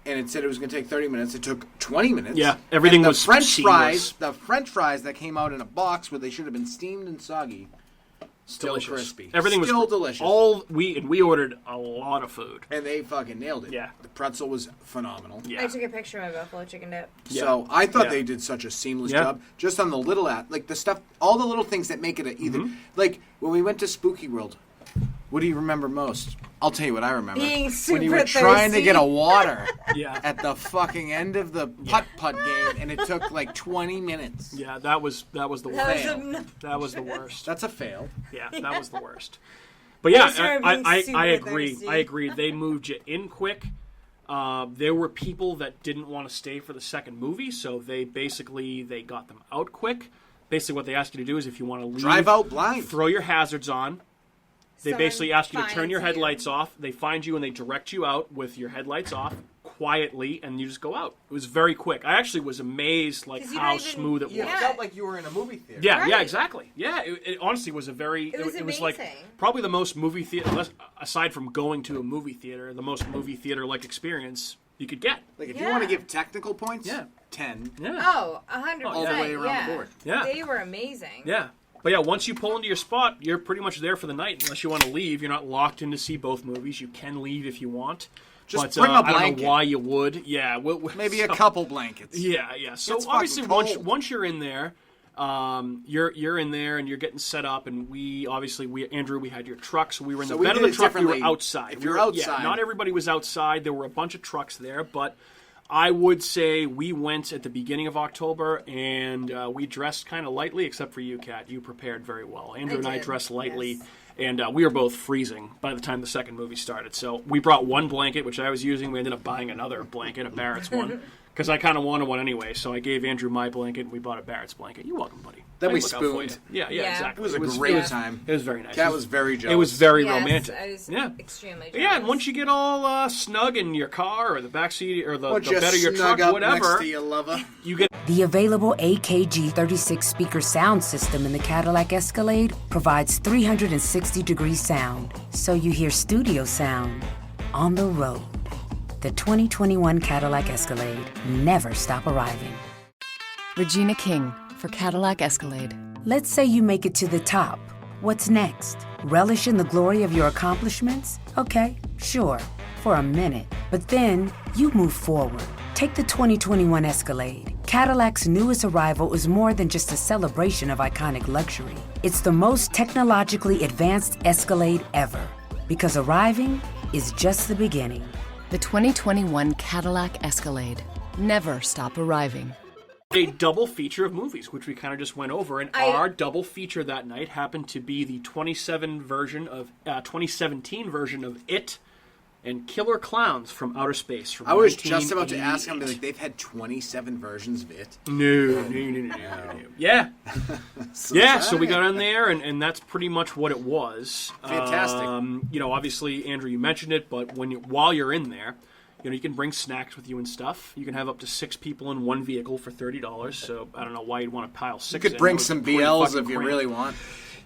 And it said it was going to take 30 minutes. It took 20 minutes. Yeah, everything and the was French seamless. The French fries that came out in a box where they should have been steamed and soggy, still Delicious. crispy. Everything still was delicious. We ordered a lot of food. And they fucking nailed it. Yeah. The pretzel was phenomenal. Yeah. I took a picture of my buffalo chicken dip. So I thought Yeah. they did such a seamless Yeah. job. Just on the little app, like the stuff, all the little things that make it either. Like when we went to Spooky World, what do you remember most? I'll tell you what I remember. Being when you were super trying to thirsty. get a water Yeah. at the fucking end of the putt-putt game, and it took like 20 minutes. Yeah, that was the worst. Fail. That was the worst. That's a fail. Yeah, that was the worst. But yeah, started being I super agree. thirsty. I agree. They moved you in quick. There were people that didn't want to stay for the second movie, so they got them out quick. Basically, what they ask you to do is if you want to leave, Drive out blind. throw your hazards on. They Someone basically ask you to turn finds your you. headlights off. They find you and they direct you out with your headlights off quietly, and you just go out. It was very quick. I actually was amazed, like 'Cause you how don't even- smooth it You was. Yeah. felt like you were in a movie theater. Yeah, yeah, Right. exactly. Yeah, it honestly was a very. It was it was like amazing. probably the most movie theater, aside from going to a movie theater, the most movie theater like experience you could get. Like if you Yeah. want to give technical points, Yeah. 10. Yeah, Oh, 100%. All the way around the board. Yeah. They were amazing. yeah. But yeah, once you pull into your spot, you're pretty much there for the night. Unless you want to leave, you're not locked in to see both movies. You can leave if you want. Just but, bring a I don't blanket. know why you would. Yeah, Maybe so- a couple blankets. Yeah, yeah. So It's obviously, fucking cold. once you're in there, you're in there and you're getting set up. And Andrew, we had your truck, so we were in So the we bed of did the it truck. We were differently. outside. If We you're were- outside- yeah, not everybody was outside. There were a bunch of trucks there, but I would say we went at the beginning of October and we dressed kind of lightly, except for you, Kat. You prepared very well. Andrew and I did, dressed lightly. yes. And we were both freezing by the time the second movie started. So we brought one blanket, which I was using. We ended up buying another blanket, a Barrett's one, because I kind of wanted one anyway. So I gave Andrew my blanket, and we bought a Barrett's blanket. You're welcome, buddy. Then I we look out for spooned. you. Yeah, Yeah. exactly. It was a great yeah. time. It was very nice. Kat It was very jealous. It was very Yes, romantic. I was yeah. extremely jealous. Yeah, and once you get all snug in your car or the backseat or the Once bed of your snug truck, up whatever, next to your lover. you get The available AKG 36 speaker sound system in the Cadillac Escalade provides 360-degree sound, so you hear studio sound on the road. The 2021 Cadillac Escalade. Never stop arriving. Regina King for Cadillac Escalade. Let's say you make it to the top. What's next? Relish in the glory of your accomplishments? Okay, sure, for a minute. But then you move forward. Take the 2021 Escalade. Cadillac's newest arrival is more than just a celebration of iconic luxury. It's the most technologically advanced Escalade ever. Because arriving is just the beginning. The 2021 Cadillac Escalade. Never stop arriving. a double feature of movies, which we kind of just went over, and our double feature that night happened to be the 2017 version of It and Killer Klowns from Outer Space. From I was just about to ask 1988. him, like, they've had 27 versions of It. No. Yeah. So we got in there, and that's pretty much what it was. Fantastic. Obviously, Andrew, you mentioned it, but while you're in there, you can bring snacks with you and stuff. You can have up to 6 people in one vehicle for $30. So I don't know why you'd want to pile 6. You could bring some BLs if you really want.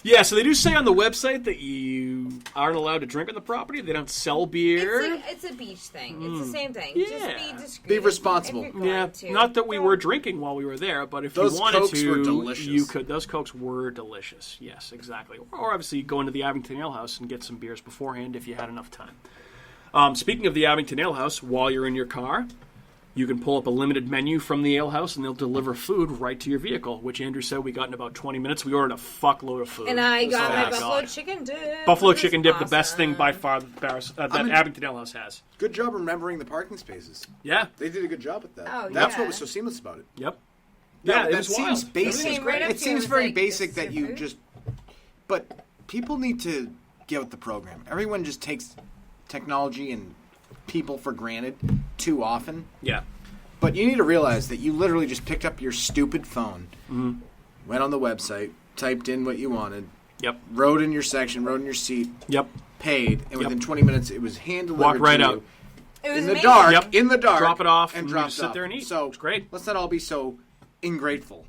Yeah, so they do say on the website that you aren't allowed to drink on the property. They don't sell beer. It's a beach thing. It's the same thing. Yeah. Just be discreet. Be responsible. Yeah, not that we were drinking while we were there, but if those you wanted Cokes to, were delicious. you could. Those Cokes were delicious. Yes, exactly. Or obviously go into the Abington Ale House and get some beers beforehand if you had enough time. Speaking of the Abington Ale House, while you're in your car, you can pull up a limited menu from the ale house, and they'll deliver food right to your vehicle, which Andrew said we got in about 20 minutes. We ordered a fuckload of food. And I got my Oh, buffalo God. chicken dip. Buffalo chicken dip, Awesome. the best thing by far that Abington Ale House has. Good job remembering the parking spaces. Yeah. They did a good job with that. Oh, That's yeah. what was so seamless about it. Yep. No, Yeah, it that was seems wild. basic. Everything right up It to seems was very like, basic this that is you your just... But people need to get with the program. Everyone just takes technology and people for granted too often. Yeah. But you need to realize that you literally just picked up your stupid phone, Mm-hmm. went on the website, typed in what you wanted, Yep. wrote in your section, wrote in your seat, Yep. paid, and within 20 minutes it was hand delivered Walk right to out. you. It was In the amazing. dark, Yep. in the dark. Drop it off, and drop you just sit there and eat. So It's great. Let's not all be so ingrateful,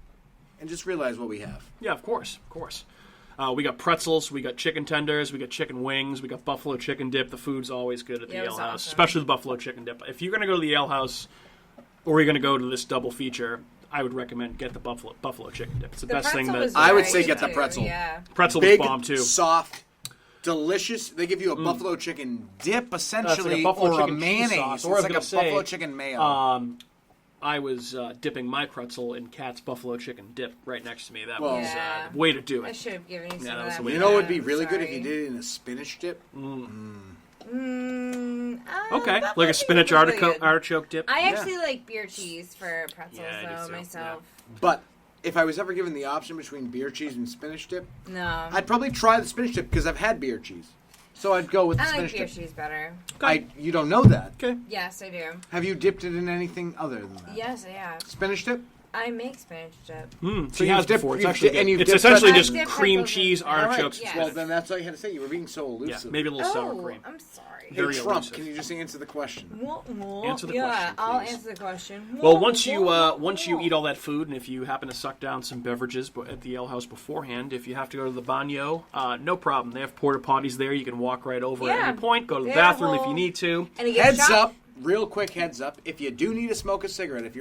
and just realize what we have. Yeah, of course. We got pretzels, we got chicken tenders, we got chicken wings, we got buffalo chicken dip. The food's always good at the Yeah, it Ale was House, awesome. especially the buffalo chicken dip. If you're going to go to the Ale House or you're going to go to this double feature, I would recommend get the buffalo chicken dip. It's the best thing pretzel that was I would very say get the good, pretzel. Yeah. pretzel Big, was bomb too. soft, delicious. They give you a buffalo chicken dip, essentially, buffalo or a chicken cheese mayonnaise. sauce, It's or I was like a gonna say, buffalo chicken mayo. I was dipping my pretzel in Kat's buffalo chicken dip right next to me. That Well- was Yeah. the way to do I it. should have given you some that of was that. the way You to know do what it. would be really good if you Sorry. did it in a spinach dip? Okay, that like might a be spinach really good. artichoke dip. I actually like beer cheese for pretzels, Yeah, I do though, too, myself. But if I was ever given the option between beer cheese and spinach dip, No. I'd probably try the spinach dip because I've had beer cheese. So I'd go with the I like spinach beer dip. cheese better. You don't know that. Okay. Yes, I do. Have you dipped it in anything other than that? Yes, I have. Spinach dip? I make spinach dip. So he has you've dipped- before. It's you've actually di- and good. you've It's dipped essentially pretzels- just I've dipped cream pretzels cheese, in- artichokes, Yes. and Well, stuff. then that's all you had to say. You were being so elusive. Yeah, maybe a little sour Oh, cream. I'm sorry. Hey, very Trump, elusive. can you just answer the question? Answer the yeah, question, I'll please. answer the question. Well, once you eat all that food, and if you happen to suck down some beverages at the ale house beforehand, if you have to go to the baño, no problem. They have porta potties there. You can walk right over at Yeah. any point. Go to the They have a bathroom if you whole- need to. And it gets Heads shot- up, real quick heads up. If you do need to smoke a cigarette,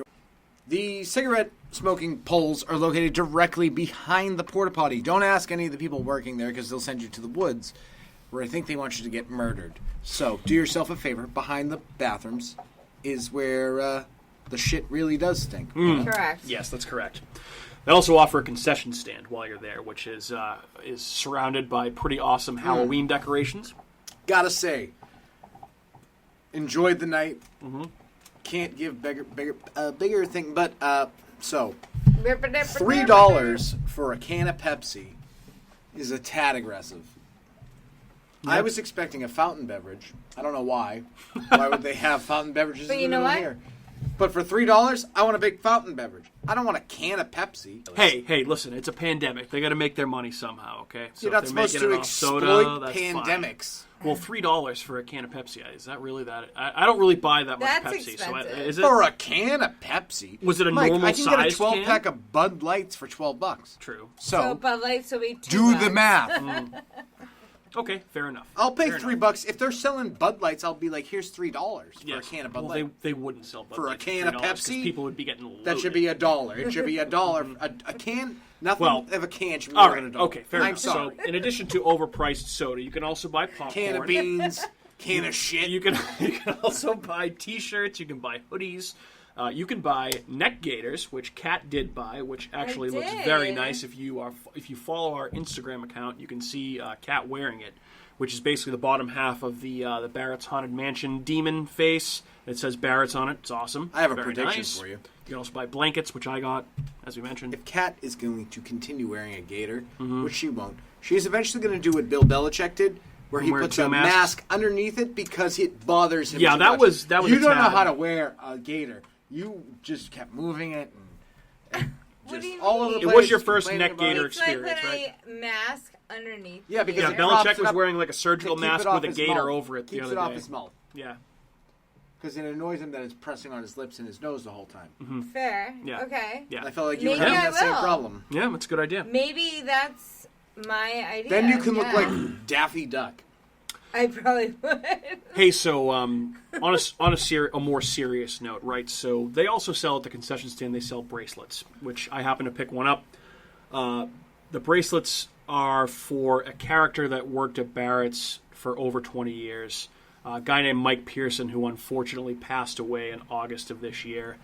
the cigarette smoking poles are located directly behind the porta potty. Don't ask any of the people working there because they'll send you to the woods where I think they want you to get murdered. So do yourself a favor. Behind the bathrooms is where the shit really does stink. Correct. Yes, that's correct. They also offer a concession stand while you're there, which is surrounded by pretty awesome Halloween decorations. Gotta say, enjoyed the night. Can't give bigger thing, but so $3 for a can of Pepsi is a tad aggressive. I was expecting a fountain beverage. I don't know why. Why would they have fountain beverages But in you the know middle what? here? But for $3, I want a big fountain beverage. I don't want a can of Pepsi. Hey, listen, it's a pandemic. They got to make their money somehow, okay? So You're if not they're supposed making to it off soda, exploit that's fine. pandemics. Well, $3 for a can of Pepsi, is that really that? I don't really buy that much That's Pepsi. So expensive. is it? For a can of Pepsi? Was it a Mike, normal I can get a size 12-pack can? of Bud Lights for $12. True. So Bud Light, so we do the math. Okay, fair enough. I'll pay Fair $3 enough. if they're selling Bud Lights. I'll be like, here's $3 for Yes. a can of Bud well, Light. they wouldn't sell Bud For a Light can of $3 'cause Pepsi? people would be getting loaded. That should be $1. It should be $1. A can, nothing Well, of a can should be all more right. than $1. Okay, fair I'm enough. sorry. So, in addition to overpriced soda, you can also buy popcorn. Can of beans, can of shit. You can also buy T-shirts. You can buy hoodies. You can buy neck gaiters, which Kat did buy, which actually looks very did. nice. If you follow our Instagram account, you can see Kat wearing it, which is basically the bottom half of the Barrett's Haunted Mansion demon face It says Barrett's on it. It's awesome. I have a Very prediction nice. for you. You can also buy blankets, which I got, as we mentioned. If Kat is going to continue wearing a gaiter, Mm-hmm. which she won't, she's eventually going to do what Bill Belichick did, where he Wear puts two a masks? mask underneath it because it bothers him. Yeah, too that much. was You a don't know tad. how to wear a gaiter. You just kept moving it and What do you all over the mean? It place. was your first complaining neck about it. gaiter So I put experience, right? a mask underneath. Yeah, because Yeah, it props Belichick it was up wearing like a to surgical keep mask it off with a his gaiter mouth. over it the Keeps other it off day. his mouth. Yeah. Because it annoys him that it's pressing on his lips and his nose the whole time. Fair. Yeah. Okay. Yeah. I felt like you were Maybe having I that same will. problem. Yeah, that's a good idea. Maybe that's my idea. Then you can look yeah. like Daffy Duck. I probably would. Hey, so on a more serious note, right? So they also sell at the concession stand. They sell bracelets, which I happen to pick one up. The bracelets are for a character that worked at Barrett's for over 20 years. A guy named Mike Pearson, who unfortunately passed away in August of this year.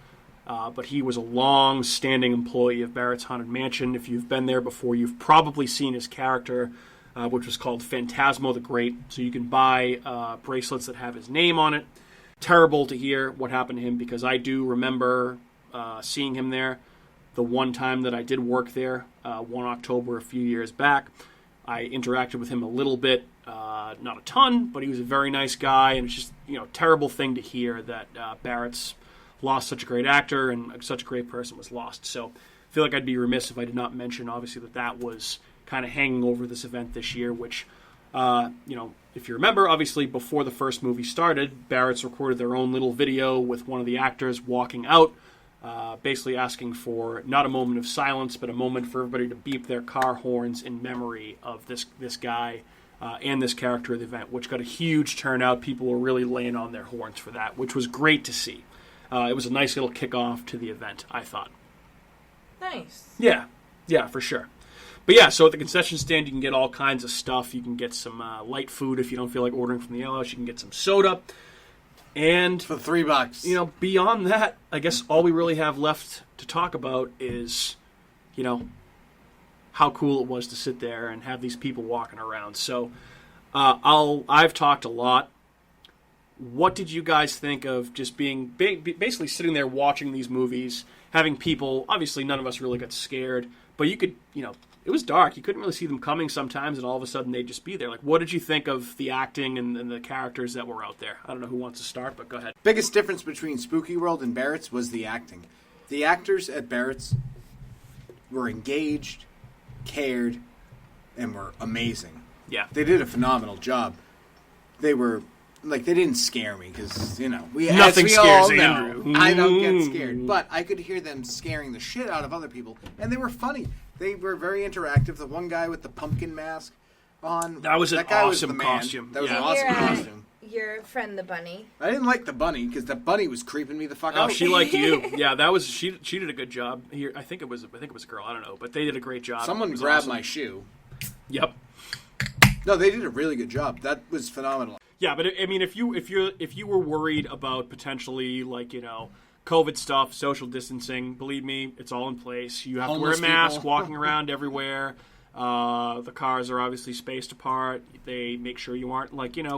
But he was a long-standing employee of Barrett's Haunted Mansion. If you've been there before, you've probably seen his character, which was called Phantasmo the Great. So you can buy bracelets that have his name on it. Terrible to hear what happened to him, because I do remember seeing him there the one time that I did work there, 1 October a few years back. I interacted with him a little bit, not a ton, but he was a very nice guy, and it's just, terrible thing to hear that Barrett's lost such a great actor and such a great person was lost. So I feel like I'd be remiss if I did not mention, obviously, that was kind of hanging over this event this year, which, if you remember, obviously, before the first movie started, Barrett's recorded their own little video with one of the actors walking out, basically asking for not a moment of silence, but a moment for everybody to beep their car horns in memory of this guy and this character of the event, which got a huge turnout. People were really laying on their horns for that, which was great to see. It was a nice little kickoff to the event, I thought. Nice. Yeah, for sure. But yeah, so at the concession stand, you can get all kinds of stuff. You can get some light food if you don't feel like ordering from the ale house. You can get some soda. And For $3. Beyond that, I guess all we really have left to talk about is, how cool it was to sit there and have these people walking around. So I've talked a lot. What did you guys think of just being basically sitting there watching these movies, having people, obviously none of us really got scared, but you could, it was dark. You couldn't really see them coming sometimes, and all of a sudden they'd just be there. Like, what did you think of the acting and the characters that were out there? I don't know who wants to start, but go ahead. Biggest difference between Spooky World and Barrett's was the acting. The actors at Barrett's were engaged, cared, and were amazing. Yeah. They did a phenomenal job. They were, they didn't scare me because, Nothing as we scares all know, Andrew. I don't get scared. But I could hear them scaring the shit out of other people, and they were funny. They were very interactive. The one guy with the pumpkin mask on. That was an guy was awesome the man. costume. That was Yeah. an awesome Your, costume. Your friend the bunny. I didn't like the bunny because the bunny was creeping me the fuck Oh, out. she liked you. Yeah, that was she did a good job here. I think it was a girl. I don't know, but they did a great job. Someone It was grabbed awesome. my shoe. Yep. No, they did a really good job. That was phenomenal. Yeah, but I mean, if you were worried about potentially COVID stuff, social distancing, believe me, it's all in place. You have Homeless to wear a mask, people. walking around everywhere. The cars are obviously spaced apart. They make sure you aren't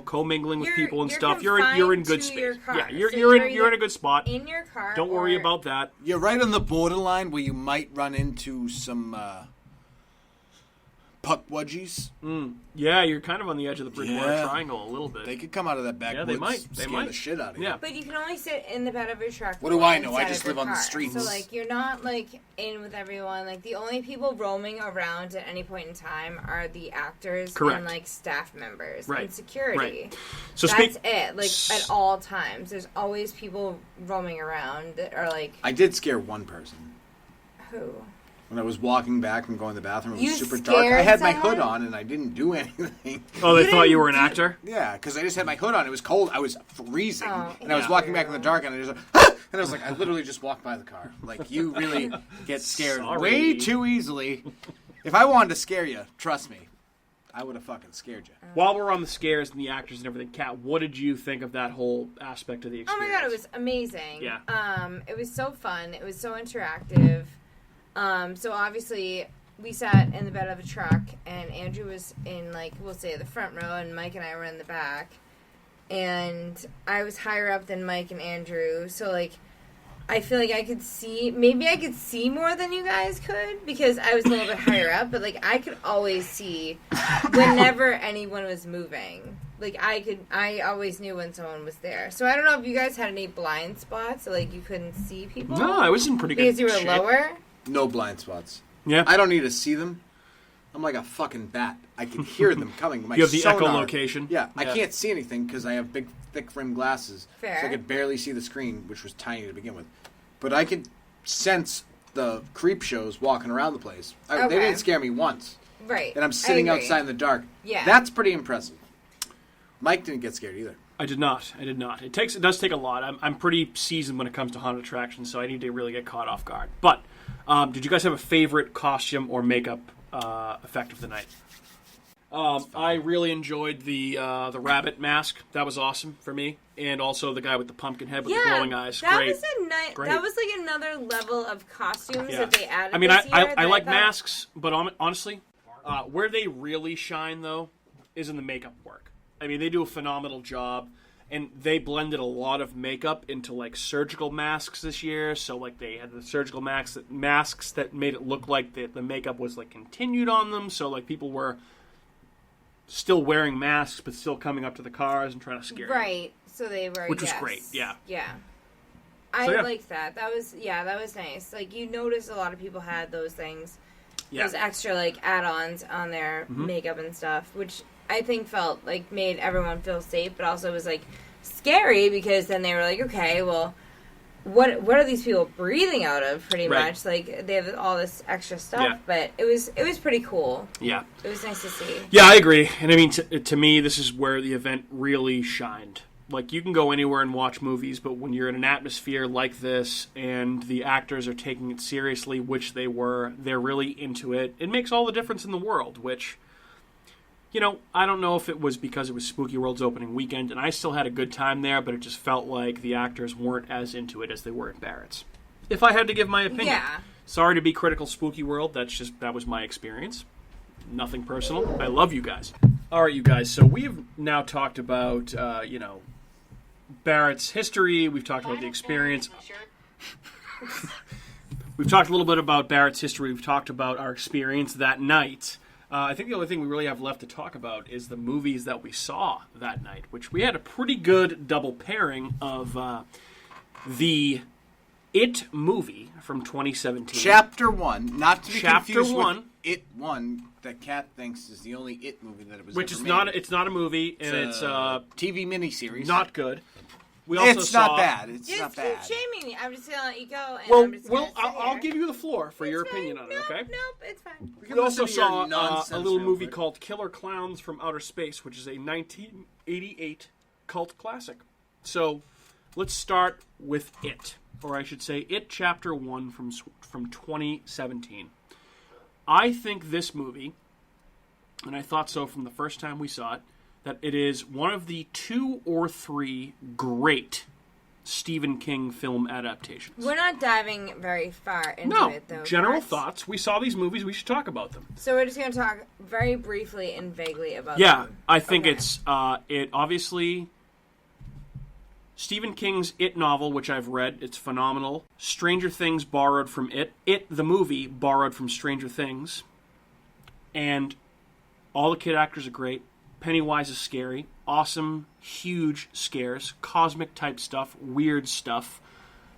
commingling with people and stuff. You're in good confined to space. your car. Yeah, So you're in a good spot. In your car. Don't worry or- about that. You're right on the borderline where you might run into some puckwudgies. Yeah, you're kind of on the edge of the Bridgewater Yeah. Triangle a little bit. They could come out of that backwoods. Yeah, they might. They scare might. the shit out of you. Yeah. But you can only sit in the bed of your truck. What do or I know? I inside just of your live on the car. streets. So you're not in with everyone. The only people roaming around at any point in time are the actors Correct. and staff members Right. and security. Right. So That's it. At all times, there's always people roaming around that are I did scare one person. who? When I was walking back from going to the bathroom, it was You super dark. I scared had my hood someone? on and I didn't do anything. Oh, they You thought you didn't were an do- actor? Yeah, because I just had my hood on. It was cold. I was freezing. Oh, and I was yeah. walking back in the dark and I just and I was I literally just walked by the car. You really get scared Sorry. way too easily. If I wanted to scare you, trust me, I would have fucking scared you. While we're on the scares and the actors and everything, Kat, what did you think of that whole aspect of the Oh experience? my god, it was amazing. Yeah. It was so fun. It was so interactive. So obviously we sat in the bed of a truck and Andrew was in we'll say the front row and Mike and I were in the back. and I was higher up than Mike and Andrew, so, like, I feel like I could see more than you guys could, because I was a little bit higher up, but, like, I could always see whenever anyone was moving. Like, I always knew when someone was there. So I don't know if you guys had any blind spots, so, like, you couldn't see people. No, I was in pretty good because you were shape. lower. No blind spots. Yeah. I don't need to see them. I'm like a fucking bat. I can hear them coming. My You have the sonar, echolocation. Yeah, I can't see anything because I have big, thick frame glasses. Fair. So I could barely see the screen, which was tiny to begin with. But I could sense the creep shows walking around the place. They didn't scare me once. Right. And I'm sitting outside in the dark. Yeah. That's pretty impressive. Mike didn't get scared either. I did not. It does take a lot. I'm pretty seasoned when it comes to haunted attractions, so I need to really get caught off guard. But did you guys have a favorite costume or makeup effect of the night? I really enjoyed the rabbit mask. That was awesome for me, and also the guy with the pumpkin head with the glowing eyes. That Great. was that was like another level of costumes that they added. I mean, this year I like thought... masks, but honestly, where they really shine though is in the makeup work. I mean, they do a phenomenal job, and they blended a lot of makeup into like surgical masks this year. So like they had the surgical masks that made it look like the makeup was like continued on them. So like people were still wearing masks, but still coming up to the cars and trying to scare you. Right. So they were, which was great. Yeah. Yeah. I liked that. That was nice. Like, you notice a lot of people had those things, those extra, like, add-ons on their makeup and stuff, which I think felt, like, made everyone feel safe, but also was, like, scary, because then they were like, okay, well, what are these people breathing out of, pretty much? Like, they have all this extra stuff, but it was pretty cool. Yeah. It was nice to see. Yeah, I agree. And I mean, to me, this is where the event really shined. Like, you can go anywhere and watch movies, but when you're in an atmosphere like this and the actors are taking it seriously, which they were, they're really into it, it makes all the difference in the world, which, you know, I don't know if it was because it was Spooky World's opening weekend, and I still had a good time there, but it just felt like the actors weren't as into it as they were at Barrett's. If I had to give my opinion. Yeah. Sorry to be critical, Spooky World, that was my experience. Nothing personal. I love you guys. All right, you guys, so we've now talked about, Barrett's history. We've talked about the experience. We've talked a little bit about Barrett's history. We've talked about our experience that night. I think the only thing we really have left to talk about is the movies that we saw that night, which we had a pretty good double pairing of the It movie from 2017. Chapter 1, not to be Chapter confused 1. with It 1, that Kat thinks is the only It movie that it was Which ever is made. it's not a movie, and it's a TV miniseries. not good. We also It's saw, not bad. It's Just not keep bad. shaming me. I'm just going to let you go. And Well, I'm just gonna sit I'll here. give you the floor for your It's opinion fine. on it, okay? Nope, it's fine. We also listen to your saw a nonsense little real movie quick. called Killer Klowns from Outer Space, which is a 1988 cult classic. So let's start with It, or I should say It Chapter 1 from 2017. I think this movie, and I thought so from the first time we saw it, that it is one of the 2 or 3 great Stephen King film adaptations. We're not diving very far into No, it, though. general correct? thoughts. We saw these movies. We should talk about them. So we're just going to talk very briefly and vaguely about Yeah, them. I think Okay. it's it obviously Stephen King's It novel, which I've read. It's phenomenal. Stranger Things borrowed from It. It, the movie, borrowed from Stranger Things. And all the kid actors are great. Pennywise is scary. Awesome, huge scares. Cosmic type stuff. Weird stuff.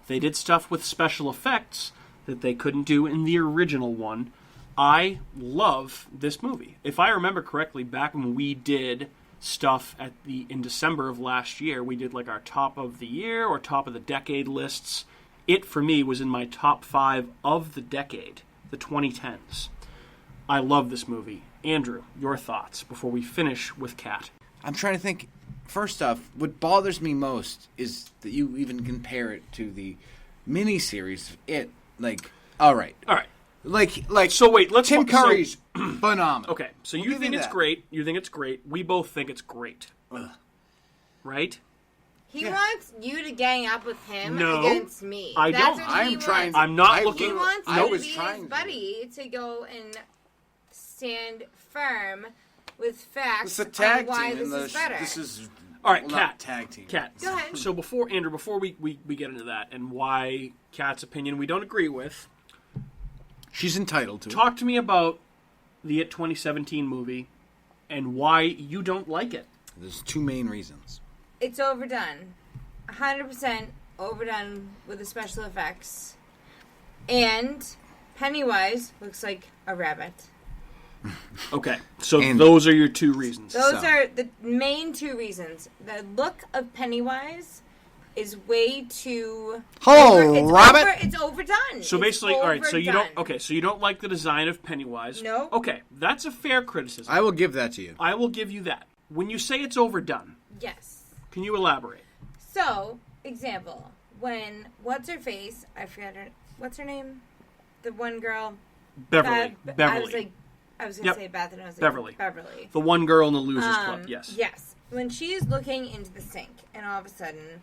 They did stuff with special effects that they couldn't do in the original one. I love this movie. If I remember correctly, back when we did stuff in December of last year, we did like our top of the year or top of the decade lists. It, for me, was in my top 5 of the decade, the 2010s. I love this movie. Andrew, your thoughts before we finish with Kat. I'm trying to think. First off, what bothers me most is that you even compare it to the miniseries of It. Like, all right. Like. So wait, let's Tim Curry's phenomenal. Okay, so We'll you give think you it's that. great. You think it's great. We both think it's great. Right? He wants you to gang up with him No, against me. I That's don't. What I'm he trying. Wants. I'm not I looking- He literally- wants I you was to be trying his to. buddy to go and stand firm with facts It's a tag on why team, this and is better. this is All right, Well, Kat. not tag team. Kat. Go ahead. So before we get into that and why Kat's opinion we don't agree with, She's entitled to it. talk to me about the It 2017 movie and why you don't like it. There's two main reasons. It's overdone. 100% overdone with the special effects. And Pennywise looks like a rabbit. Okay, so And- those are your two reasons. Those are the main two reasons. The look of Pennywise is way too... Hello, rabbit! It's overdone. So It's basically, all right. So you don't. overdone. Okay, so you don't like the design of Pennywise. No. Okay, that's a fair criticism. I will give that to you. I will give you that. When you say it's overdone, Yes. can you elaborate? So, example, when what's-her-face, I forget her... What's her name? The one girl... Beverly. Beverly. I was going Yep. to say Beth, and I was like... Beverly. Beverly. The one girl in the Losers Club. Yes. Yes. When she's looking into the sink, and all of a sudden,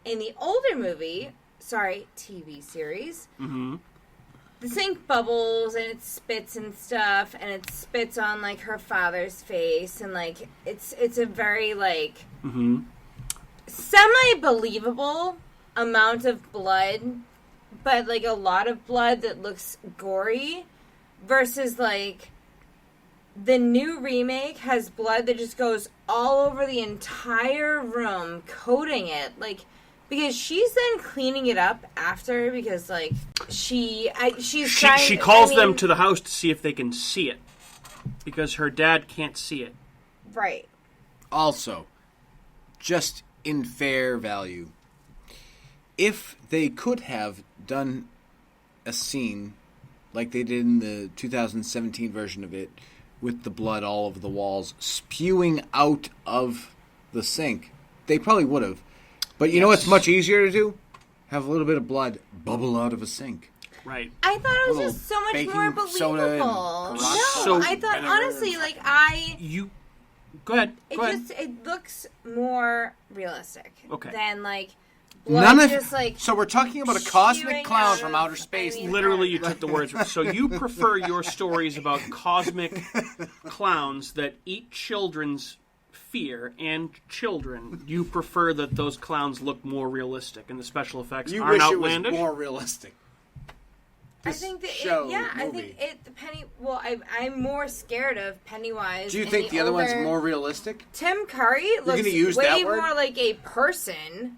in the older movie, TV series, the sink bubbles and it spits and stuff, and it spits on like her father's face, and like it's a very like semi-believable amount of blood, but like a lot of blood that looks gory, versus like the new remake has blood that just goes all over the entire room, coating it, like, because she's then cleaning it up after, because, like, she's trying... She calls them to the house to see if they can see it, because her dad can't see it. Right. Also, just in fair value, if they could have done a scene like they did in the 2017 version of it, with the blood all over the walls spewing out of the sink, they probably would have. But you know what's much easier to do? Have a little bit of blood bubble out of a sink. Right. I thought it was Little just so much baking more soda and believable. No, So- I thought, honestly, like, You. Go ahead. Go ahead. it looks more realistic Okay. than, like, blood just, like... So we're talking about a spewing cosmic clown out from of- outer space. I mean, Literally, you took the words. So you prefer your stories about cosmic clowns that eat children's fear and children. You prefer that those clowns look more realistic and the special effects You aren't wish outlandish? it was more realistic. I think that show, I think Well, I'm more scared of Pennywise. Do you in think the other one's older- more realistic? Tim Curry looks gonna use way that word? more like a person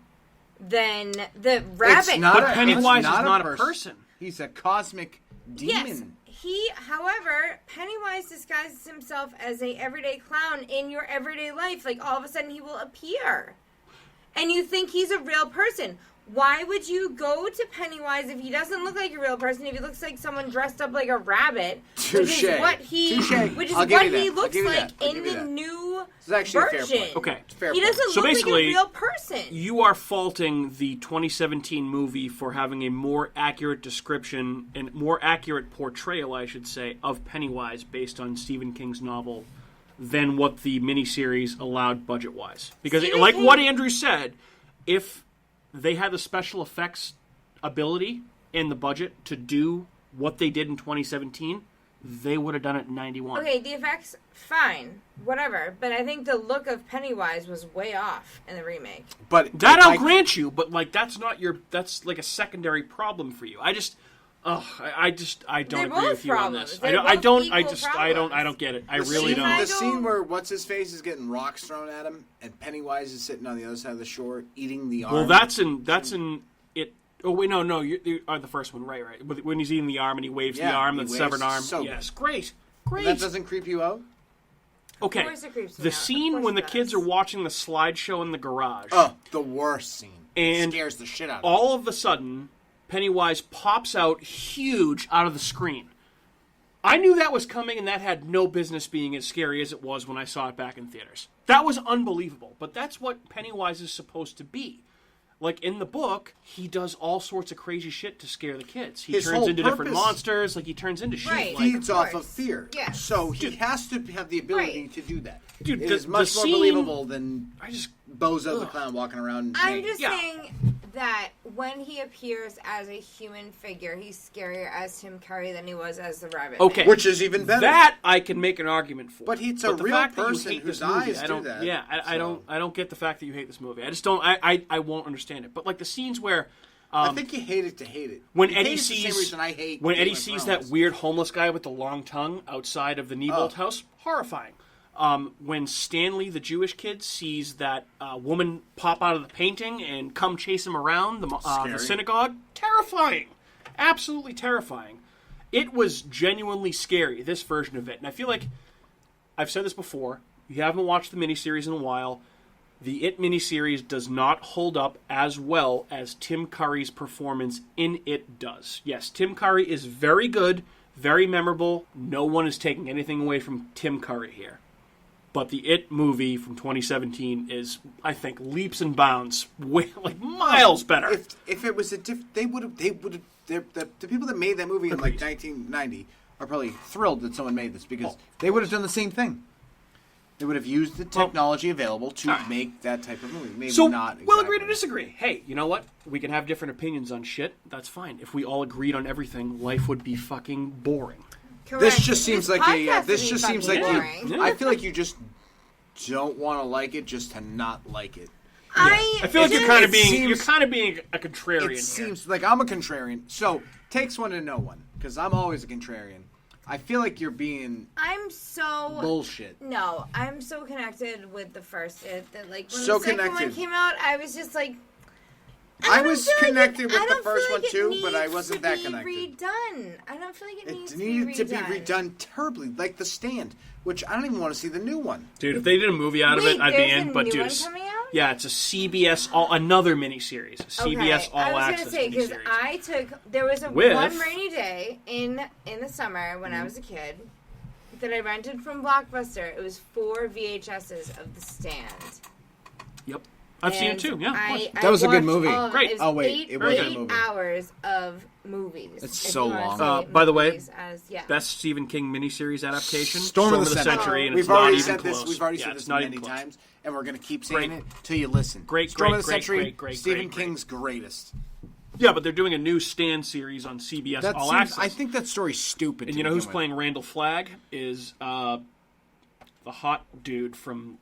than the rabbit. It's not But a, Pennywise it's is not a person. He's He's a cosmic demon. Yes. However, Pennywise disguises himself as a everyday clown in your everyday life. Like, all of a sudden he will appear. And you think he's a real person. Why would you go to Pennywise if he doesn't look like a real person, if he looks like someone dressed up like a rabbit? Touche. Which is what he, Touche. which is I'll give what you that. he I'll looks give you like that. I'll in give you the that. new This is actually a fair version. point. Okay. It's a fair He point. doesn't So look like a basically, real person. You are faulting the 2017 movie for having a more accurate description and more accurate portrayal, I should say, of Pennywise based on Stephen King's novel than what the miniseries allowed budget-wise. Because, Stephen like King- what Andrew said, if they had the special effects ability in the budget to do what they did in 2017, they would have done it in 91. Okay, the effects, fine, whatever. But I think the look of Pennywise was way off in the remake. But That I'll like, grant you, but like that's like a secondary problem for you. I don't They're agree both with you on this. problems. They're I both don't equal I don't get it. I the really scene, don't. The scene where what's his face is getting rocks thrown at him, and Pennywise is sitting on the other side of the shore eating the arm. Well, that's in it. Oh wait, no, you are the first one, right? When he's eating the arm and he waves the Yeah, arm, he that waves. severed arm. So Yes, great. that doesn't creep you out. Okay, Of course it creeps me the out. Of scene course when the it kids does. are watching the slideshow in the garage. Oh, the worst scene. And scares the shit out of all of a sudden, Pennywise pops out huge out of the screen. I knew that was coming, and that had no business being as scary as it was when I saw it back in theaters. That was unbelievable, but that's what Pennywise is supposed to be. Like, in the book, he does all sorts of crazy shit to scare the kids. He His turns whole into different purpose- monsters. Like, he turns into shit. Right. Like, feeds off course. of fear. Yeah. So he has to have the ability Right. to do that. Dude, It the- is much the more scene- believable than I just... Bozo the Clown walking around. I'm naked. just Yeah. saying that when he appears as a human figure, he's scarier as Tim Curry than he was as the Rabbit Okay. Man. Which is even better. That I can make an argument for. But he's the a real fact that you person hate whose this movie, eyes I don't, do that. Yeah, I don't get the fact that you hate this movie. I just don't. I won't understand it. But like the scenes where. I think you hate it to hate it. When You Eddie hate it sees the same reason I hate when Game Eddie of sees Thrones. that weird homeless guy with the long tongue outside of the Neibolt house, horrifying. When Stanley, the Jewish kid, sees that woman pop out of the painting and come chase him around the synagogue, terrifying, absolutely terrifying. It was genuinely scary, this version of it, and I feel like I've said this before. You haven't watched the miniseries in a while. The It miniseries does not hold up as well as Tim Curry's performance in It does. Yes, Tim Curry is very good, very memorable. No one is taking anything away from Tim Curry here. But the It movie from 2017 is, I think, leaps and bounds, way, like miles better. If it was a different, they would have. The people that made that movie in like 1990 are probably thrilled that someone made this because they would have done the same thing. They would have used the technology available to make that type of movie. Maybe so, not exactly. we'll agree to disagree. Hey, you know what? We can have different opinions on shit. That's fine. If we all agreed on everything, life would be fucking boring. Correct. This just seems like podcast this would just be seems like fucking you. boring. I feel like you just don't want to like it just to not like it. I feel like you're kind of being a contrarian It here. seems like I'm a contrarian. So takes one to know one because I'm always a contrarian. I feel like you're being I'm so bullshit. No, I'm so connected with the first It that like when So the second one connected. came out, I was just like. I was don't feel connected like with the first one too, but I needs wasn't to that be connected. Redone. I don't feel like it needs It needed to be redone. redone terribly, like The Stand, which I don't even want to see the new one. Dude, if they did a movie out of Wait, it, I'd be there's in. a But new dude, one coming out? yeah, it's a CBS another miniseries, CBS All I was Access gonna say because miniseries. there was a With- one rainy day in the summer when I was a kid that I rented from Blockbuster. It was 4 VHSs of The Stand. Yep, I've seen it too. Yeah, of course. That was a good watched movie. all of it. Great. It was Oh, wait, it was a eight movie. hours of movies. It's if so you wanna long. say By the way, movies yeah. best Stephen King miniseries adaptation, Storm of the Century, and We've it's not already even said close. this. We've already Yeah, said it's this not many even close. times, and we're going to keep saying Great. it till you listen. Great, Storm great, of the great, Century. great, Stephen great. King's greatest. Yeah, but they're doing a new Stand series on CBS That All seems, Access. I think that story's stupid. And to you know begin who's with. playing Randall Flagg is the hot dude from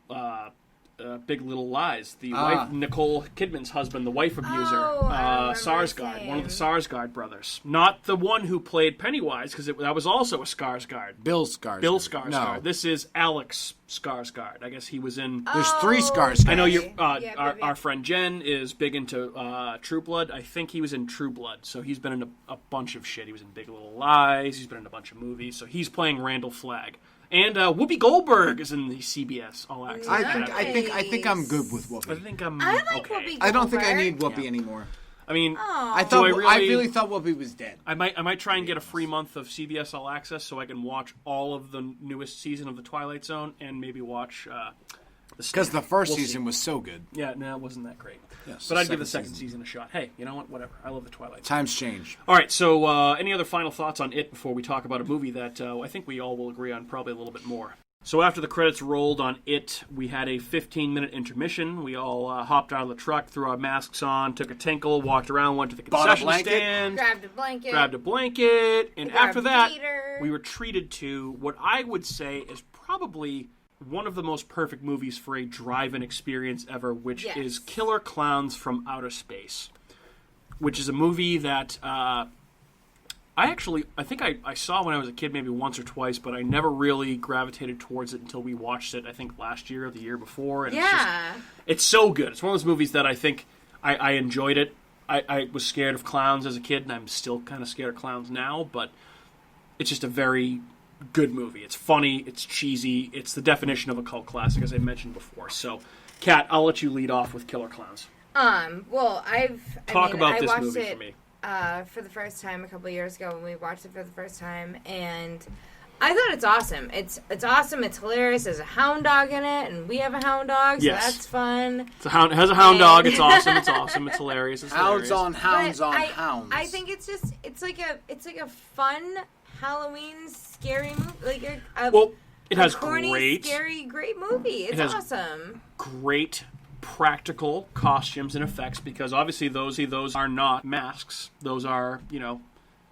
Big Little Lies, the wife, Nicole Kidman's husband, the wife abuser, I remember Sarsgaard, his one of the name. Sarsgaard brothers. Not the one who played Pennywise, because that was also a Skarsgård. Bill Skarsgård. Bill Skarsgård. No. This is Alex Skarsgård. I guess he was in. There's 3 Skarsgårds. I know Okay. our friend Jen is big into True Blood. I think he was in True Blood, so he's been in a bunch of shit. He was in Big Little Lies. He's been in a bunch of movies, so he's playing Randall Flagg. And Whoopi Goldberg is in the CBS All Access. I think I'm good with I Whoopi. think I'm I like okay. Whoopi I don't think I need Goldberg. Whoopi anymore. I mean, I Do thought I really- really thought Whoopi was dead. I might try and get a free month of CBS All Access so I can watch all of the newest season of The Twilight Zone and maybe watch Because the first We'll see. season was so good. Yeah, no, it wasn't that great. Yes, But I'd give the second second season a shot. Hey, you know what? Whatever. I love The Twilight Zone. Times change. All right, so any other final thoughts on It before we talk about a movie that I think we all will agree on probably a little bit more? So after the credits rolled on It, we had a 15-minute intermission. We all hopped out of the truck, threw our masks on, took a tinkle, walked around, went to the Bought a concession blanket. stand, Grabbed a blanket. grabbed a blanket, and Grabbed after a that, heater. we were treated to what I would say is probably one of the most perfect movies for a drive-in experience ever, which Yes. is Killer Klowns from Outer Space, which is a movie that I think I saw when I was a kid maybe once or twice, but I never really gravitated towards it until we watched it, I think, last year or the year before. And it's so good. It's one of those movies that I think I enjoyed it. I was scared of clowns as a kid, and I'm still kind of scared of clowns now, but it's just a very good movie. It's funny, it's cheesy, it's the definition of a cult classic, as I mentioned before. So, Kat, I'll let you lead off with Killer Klowns. Well, I watched movie it for me. For the first time a couple years ago when we watched it for the first time, and I thought it's awesome. It's awesome. It's hilarious. There's a hound dog in it, and we have a hound dog, so Yes. that's fun. It has a hound dog. It's awesome. It's awesome. It's hilarious. It's Hounds hilarious. on hounds But on I, hounds. I think it's like a fun Halloween scary movie. Well, it a has corny, great scary, great movie. It's has awesome. great practical costumes and effects, because obviously those are not masks. Those are,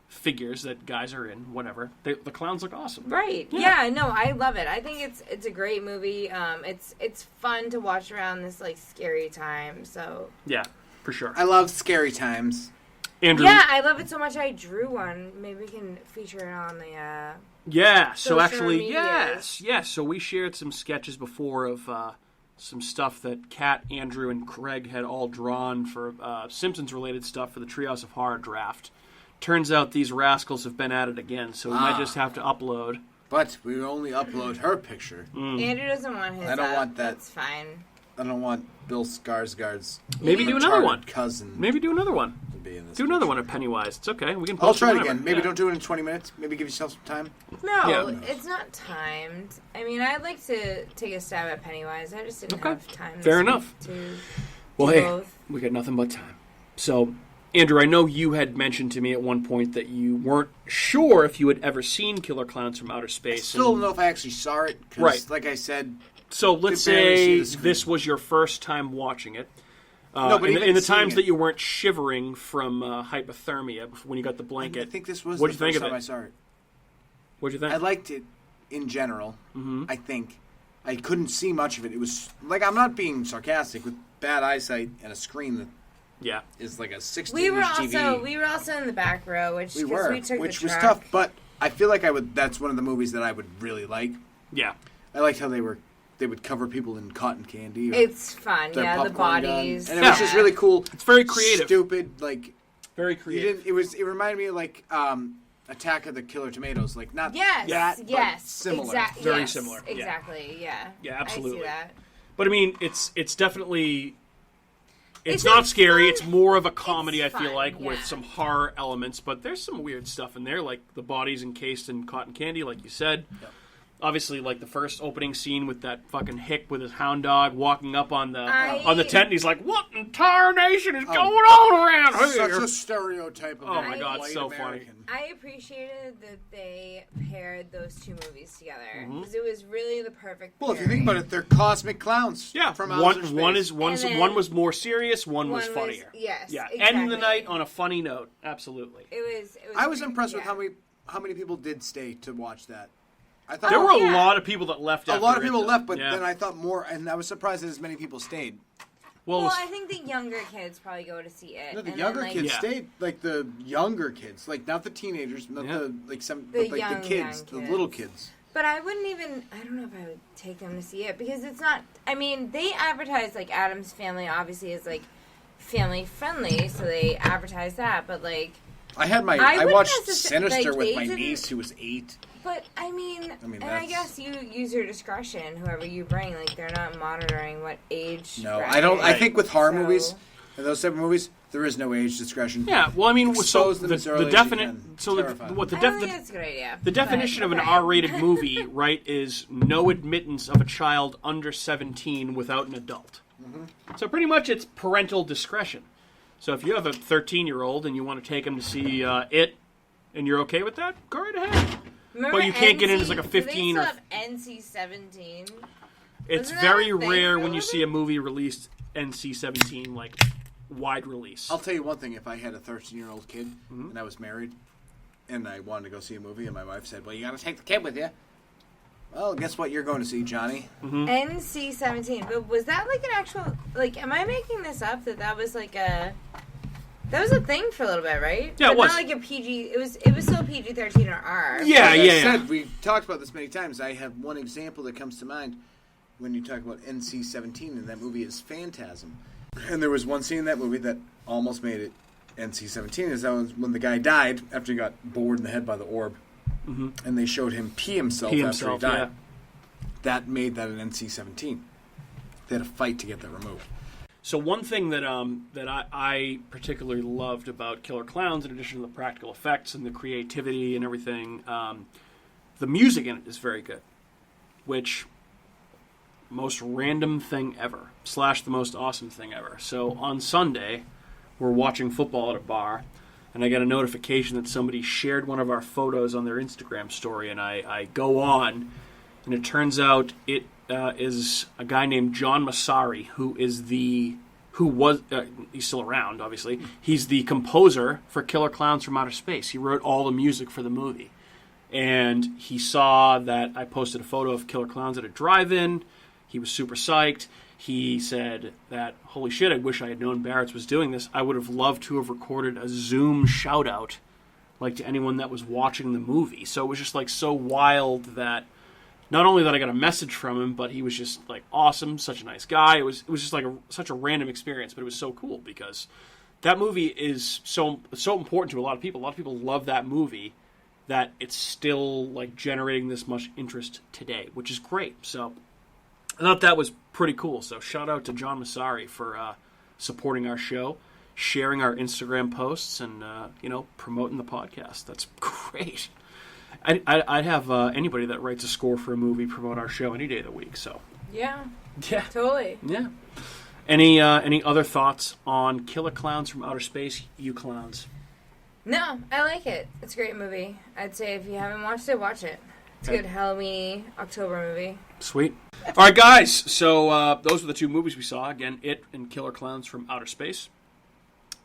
figures that guys are in, whatever. The clowns look awesome. Right. Yeah, no, I love it. I think it's a great movie. It's fun to watch around this, like, scary time, so... Yeah, for sure. I love scary times. Andrew? Yeah, I love it so much I drew one. Maybe we can feature it on the, Yeah, so actually, medias. yes. So we shared some sketches before of some stuff that Kat, Andrew, and Craig had all drawn for Simpsons-related stuff for the Treehouse of Horror draft. Turns out these rascals have been at it again, so we might just have to upload. But we only upload her picture. Andrew doesn't want his I don't want that. That's fine. I don't want Bill Skarsgård's Maybe do another one. cousin. Maybe do another one. To be in this Do another picture. one at Pennywise. It's okay. We can I'll post try it whenever. again. Maybe Yeah. don't do it in 20 minutes. Maybe give yourself some time. No, Yeah. it's not timed. I mean, I'd like to take a stab at Pennywise. I just didn't Okay. have time. Fair this enough. week to Well, do hey, both. we got nothing but time. So, Andrew, I know you had mentioned to me at one point that you weren't sure if you had ever seen Killer Klowns from Outer I Space. still don't and- know if I actually saw it. 'Cause, Right. like I said, So let's could barely see say the screen. this was your first time watching it. No, but in even the seeing times it- that you weren't shivering from hypothermia when you got the I blanket. think this was What'd the you think first of time it? I saw it. What'd you think? I liked it in general. Mm-hmm. I think. I couldn't see much of it. It was, like, I'm not being sarcastic, with bad eyesight and a screen that Yeah. is like a 16-inch We were TV. also in the back row, which We 'cause were, we took which the was truck. tough, but I feel like that's one of the movies that I would really like. Yeah. I liked how they would cover people in cotton candy. Or It's fun, their yeah. The popcorn bodies, gun. And it was just really cool. It's very creative. Stupid, like Very you creative. didn't. It reminded me of like Attack of the Killer Tomatoes, like not Yes, that, but yes, similar. Very yes, similar, yeah. Exactly, yeah. Yeah, absolutely. I see that. But I mean, it's definitely... It's It's not a scary. fun- It's more of a comedy, I it's feel fun, like, with yeah. some horror elements. But there's some weird stuff in there, like the bodies encased in cotton candy, like you said. Yep. Obviously, like the first opening scene with that fucking hick with his hound dog walking up on the I- tent, and he's like, "What in tarnation is going on around Such here?" a stereotype of Oh my a God, white so funny. American. I appreciated that they paired those two movies together Mm-hmm. because it was really the perfect. Well, if you think pairing. about it, they're cosmic clowns. Yeah, from one outer one space. is one And then one was more serious, one was one funnier. yes, Yeah, exactly. ending the night on a funny note. Absolutely. It was. I was impressed with yeah. how many people did stay to watch that. I thought There were yeah. a lot of people that left. a after lot of it, people though. left, but Yeah. then I thought more, and I was surprised that as many people stayed. Well, I think the younger kids probably go to see it. No, the and younger then, like, kids Yeah. stayed, like the younger kids, like not the teenagers, not Yeah. the like some, The but like young, the kids, young the little kids. kids. But I wouldn't even. I don't know if I would take them to see it because it's not. I mean, they advertise like Addams Family obviously is like family friendly, so they advertise that. But like, I I wouldn't watched necessar- Sinister like, with they my didn't- niece who was 8. but I mean and I that's- guess you use your discretion. Whoever you bring, like they're not monitoring what age. No, bracket. I don't. I Right. think with horror So- movies and those type of movies, there is no age discretion. Yeah, well, I mean, so Expose them as early the as you definite, can. so Terrify them. what the I don't def- think that's a good idea. the definition but, of an okay. R-rated movie, right, is no admittance of a child under 17 without an adult. Mm-hmm. So pretty much it's parental discretion. So if you have a 13-year-old and you want to take him to see it, and you're okay with that, go right ahead. Remember But you can't get in NC as like a do 15 they or... still have NC-17. It's Wasn't that very a thing rare for when a you little see a movie released NC-17, like, wide release. I'll tell you one thing: if I had a 13-year-old kid Mm-hmm. and I was married, and I wanted to go see a movie, and my wife said, "Well, you got to take the kid with you." Well, guess what? You're going to see, Johnny. Mm-hmm. NC-17. But was that like an actual... Like, am I making this up? That was like a... That was a thing for a little bit, right? Yeah, it but was. Not like a PG... It was still PG-13 or R. Yeah, Like yeah, I yeah. said, we've talked about this many times. I have one example that comes to mind when you talk about NC-17, and that movie is Phantasm. And there was one scene in that movie that almost made it NC-17, is that was when the guy died after he got bored in the head by the orb. Mm-hmm. And they showed him pee himself Pee after himself, he died. yeah. That made that an NC-17. They had a fight to get that removed. So one thing that I particularly loved about Killer Klowns, in addition to the practical effects and the creativity and everything, the music in it is very good. Which, most random thing ever, / the most awesome thing ever. So on Sunday, we're watching football at a bar, and I get a notification that somebody shared one of our photos on their Instagram story, and I go on, and it turns out it is a guy named John Massari, he's still around, obviously. He's the composer for Killer Klowns From Outer Space. He wrote all the music for the movie. And he saw that I posted a photo of Killer Klowns at a drive-in. He was super psyched. He said that, holy shit, I wish I had known Barrett was doing this. I would have loved to have recorded a Zoom shout-out, like, to anyone that was watching the movie. So it was just, like, so wild that not only that I got a message from him, but he was just, like, awesome, such a nice guy. It was just, like, such a random experience, but it was so cool because that movie is so important to a lot of people. A lot of people love that movie, that it's still, like, generating this much interest today, which is great. So I thought that was pretty cool. So shout out to John Massari for supporting our show, sharing our Instagram posts, and, promoting the podcast. That's great. I'd have anybody that writes a score for a movie promote our show any day of the week. So yeah, totally. Yeah. Any other thoughts on Killer Klowns From Outer Space, you clowns? No, I like it. It's a great movie. I'd say if you haven't watched it, watch it. It's a good Halloween October movie. Sweet. All right, guys. So those were the two movies we saw. Again, It and Killer Klowns From Outer Space.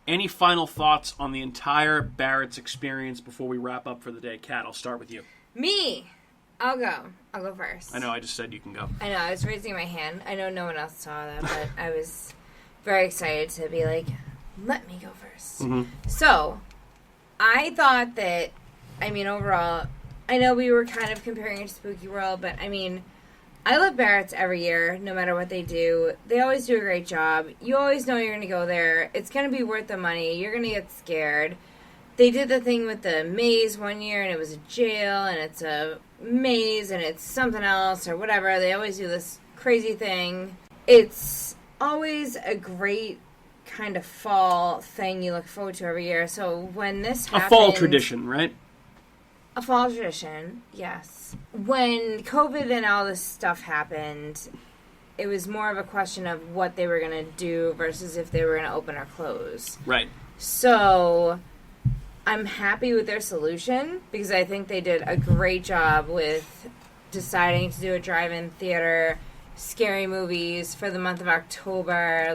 Any final thoughts on the entire Barrett's experience before we wrap up for the day? Kat, I'll start with you. Me. I'll go first. I know, I just said you can go. I know, I was raising my hand. I know no one else saw that, but I was very excited to be like, let me go first. Mm-hmm. So, I thought that, overall, I know we were kind of comparing it to Spooky World, but, I love Barrett's every year, no matter what they do. They always do a great job. You always know you're going to go there. It's going to be worth the money. You're going to get scared. They did the thing with the maze one year, and it was a jail, and it's a maze, and it's something else, or whatever. They always do this crazy thing. It's always a great kind of fall thing you look forward to every year. So when this happened... A fall tradition, right? A fall tradition, yes. When COVID and all this stuff happened, it was more of a question of what they were going to do versus if they were going to open or close. Right. So I'm happy with their solution because I think they did a great job with deciding to do a drive-in theater, scary movies for the month of October.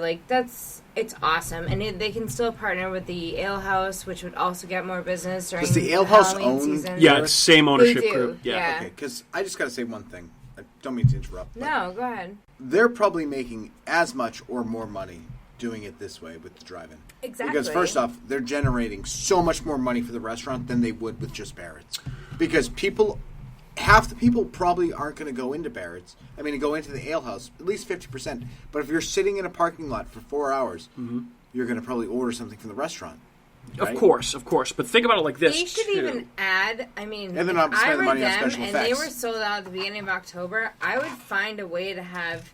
It's awesome. And they can still partner with the Ale House, which would also get more business during the Ale House Halloween own? season. Yeah, it's same ownership They do, group. Yeah. Okay, because I just got to say one thing. I don't mean to interrupt. No, go ahead. They're probably making as much or more money doing it this way with the drive-in. Exactly. Because first off, they're generating so much more money for the restaurant than they would with just Barrett's. Because half the people probably aren't going to go into Barrett's. Go into the Ale House, at least 50%. But if you're sitting in a parking lot for 4 hours, you're going to probably order something from the restaurant. Right? Of course. But think about it like this, They should even add, and they're not if I spending were money on them special and effects. they were sold out at the beginning of October, I would find a way to have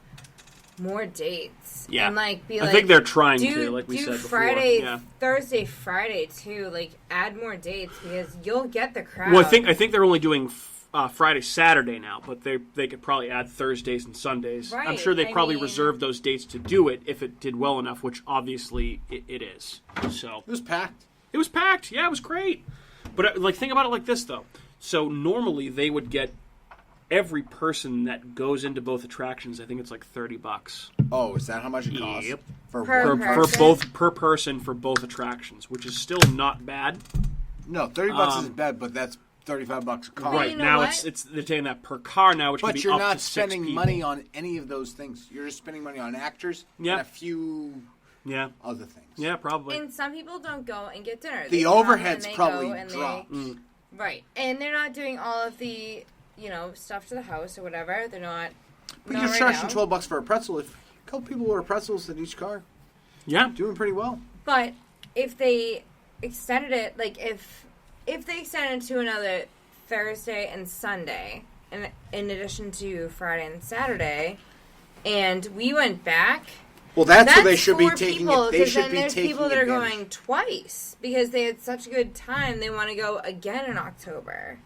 more dates. Yeah. And I think they're trying do, to, like we do said Friday, before. Yeah. Thursday, Friday too. Add more dates because you'll get the crowd. Well, I think they're only doing Friday, Saturday now, but they could probably add Thursdays and Sundays. Right. I'm sure they probably reserved those dates to do it if it did well enough, which obviously it is. So It was packed. It was packed. Yeah, it was great. But think about it like this, though. So normally they would get every person that goes into both attractions. I think it's like $30. Oh, is that how much it costs? Yep. Per person for both attractions, which is still not bad. No, $30 isn't bad, but that's $35 a car. Right, you know now what? it's they're taking that per car now, which But can be you're up not to 6 spending people. money on any of those things. You're just spending money on actors and a few other things. Yeah, probably. And some people don't go and get dinner. The They come overhead's and they probably go and dropped. Right. And they're not doing all of the, stuff to the house or whatever. They're not. But not you're right charging now. $12 for a pretzel. If a couple people order pretzels in each car, Yeah. doing pretty well. But if they extended it, if they extended it to another Thursday and Sunday, and in addition to Friday and Saturday, and we went back. Well, that's what they should be 4 taking people, it. They 'cause should then be there's taking people that are advantage. going twice because they had such a good time. They want to go again in October.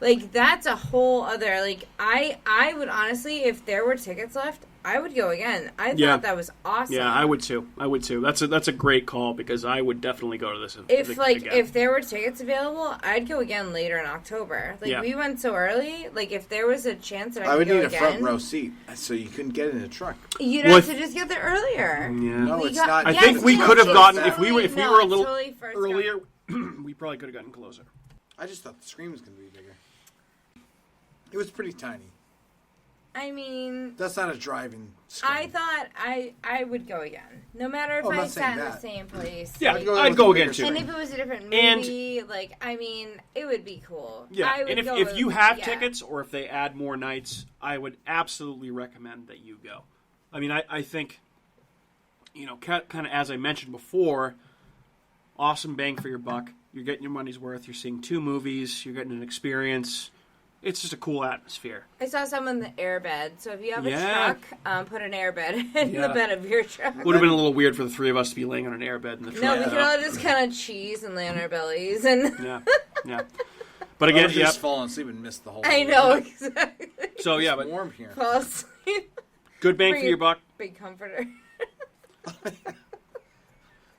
That's a whole other. I would honestly, if there were tickets left, I would go again. I thought that was awesome. Yeah, I would too. That's a great call because I would definitely go to this. If there were tickets available, I'd go again later in October. We went so early. If there was a chance that I would go need again, a front row seat, so you couldn't get in a truck. You'd have to just get there earlier. Yeah. No, it's not. I think we could have gotten if we were a little earlier. We probably could have gotten closer. I just thought the screen was going to be bigger. It was pretty tiny. I mean, that's not a driving screen. I thought I would go again, no matter if I sat in the same place. Yeah, I'd go again too. And if it was a different movie, it would be cool. Yeah, and if you have tickets or if they add more nights, I would absolutely recommend that you go. I mean, I think, kind of as I mentioned before, awesome bang for your buck. You're getting your money's worth. You're seeing 2 movies. You're getting an experience. It's just a cool atmosphere. I saw some in the airbed, so if you have a truck, put an airbed in the bed of your truck. Would have been a little weird for the 3 of us to be laying on an airbed in the truck. No, we could all just kind of cheese and lay on our bellies. And yeah. But again, just fall asleep and miss the whole I know, exactly. So, it's warm here. Fall asleep. Good bang for your buck. Big comforter.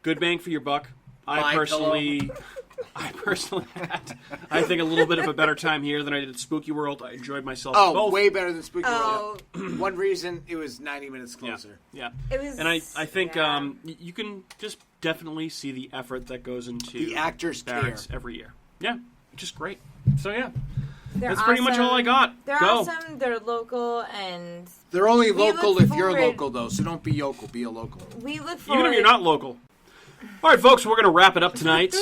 Good bang for your buck. I personally had, I think, a little bit of a better time here than I did at Spooky World. I enjoyed myself. Oh, way better than Spooky World. One reason, it was 90 minutes closer. Yeah. It was, and I think you can just definitely see the effort that goes into the actors' Barrett's care every year. Yeah, which is great. So yeah, that's pretty much all I got. They're awesome. They're local, and they're only local if you're local, though. So don't be local. Be a local. We look forward. Even if you're not local. All right, folks, we're going to wrap it up tonight.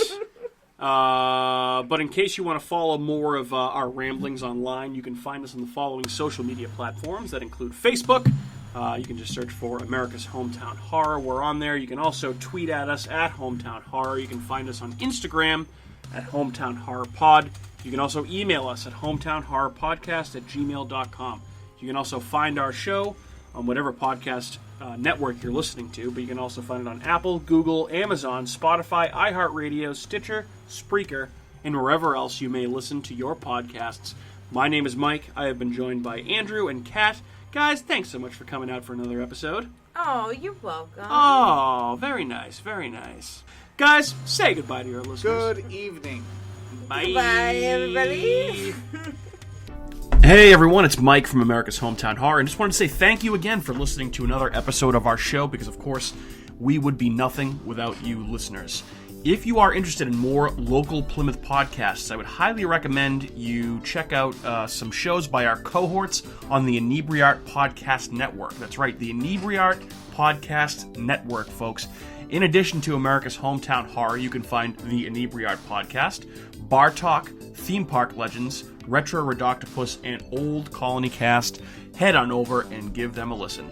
But in case you want to follow more of our ramblings online, you can find us on the following social media platforms that include Facebook. You can just search for America's Hometown Horror. We're on there. You can also tweet at us at Hometown Horror. You can find us on Instagram at Hometown Horror Pod. You can also email us at hometownhorrorpodcast@gmail.com. You can also find our show on whatever podcast network you're listening to, but you can also find it on Apple, Google, Amazon, Spotify, iHeartRadio, Stitcher, Spreaker, and wherever else you may listen to your podcasts. My name is Mike. I have been joined by Andrew and Kat. Guys, thanks so much for coming out for another episode. Oh, you're welcome. Oh, very nice, very nice. Guys, say goodbye to your listeners. Good evening. Bye. Bye, everybody. Hey everyone, it's Mike from America's Hometown Horror, and just wanted to say thank you again for listening to another episode of our show, because of course, we would be nothing without you listeners. If you are interested in more local Plymouth podcasts, I would highly recommend you check out some shows by our cohorts on the Inebriart Podcast Network. That's right, the Inebriart Podcast Network, folks. In addition to America's Hometown Horror, you can find the Inebriart Podcast, Bar Talk, Theme Park Legends, Retro Redoctopus, and Old Colony Cast. Head on over and give them a listen.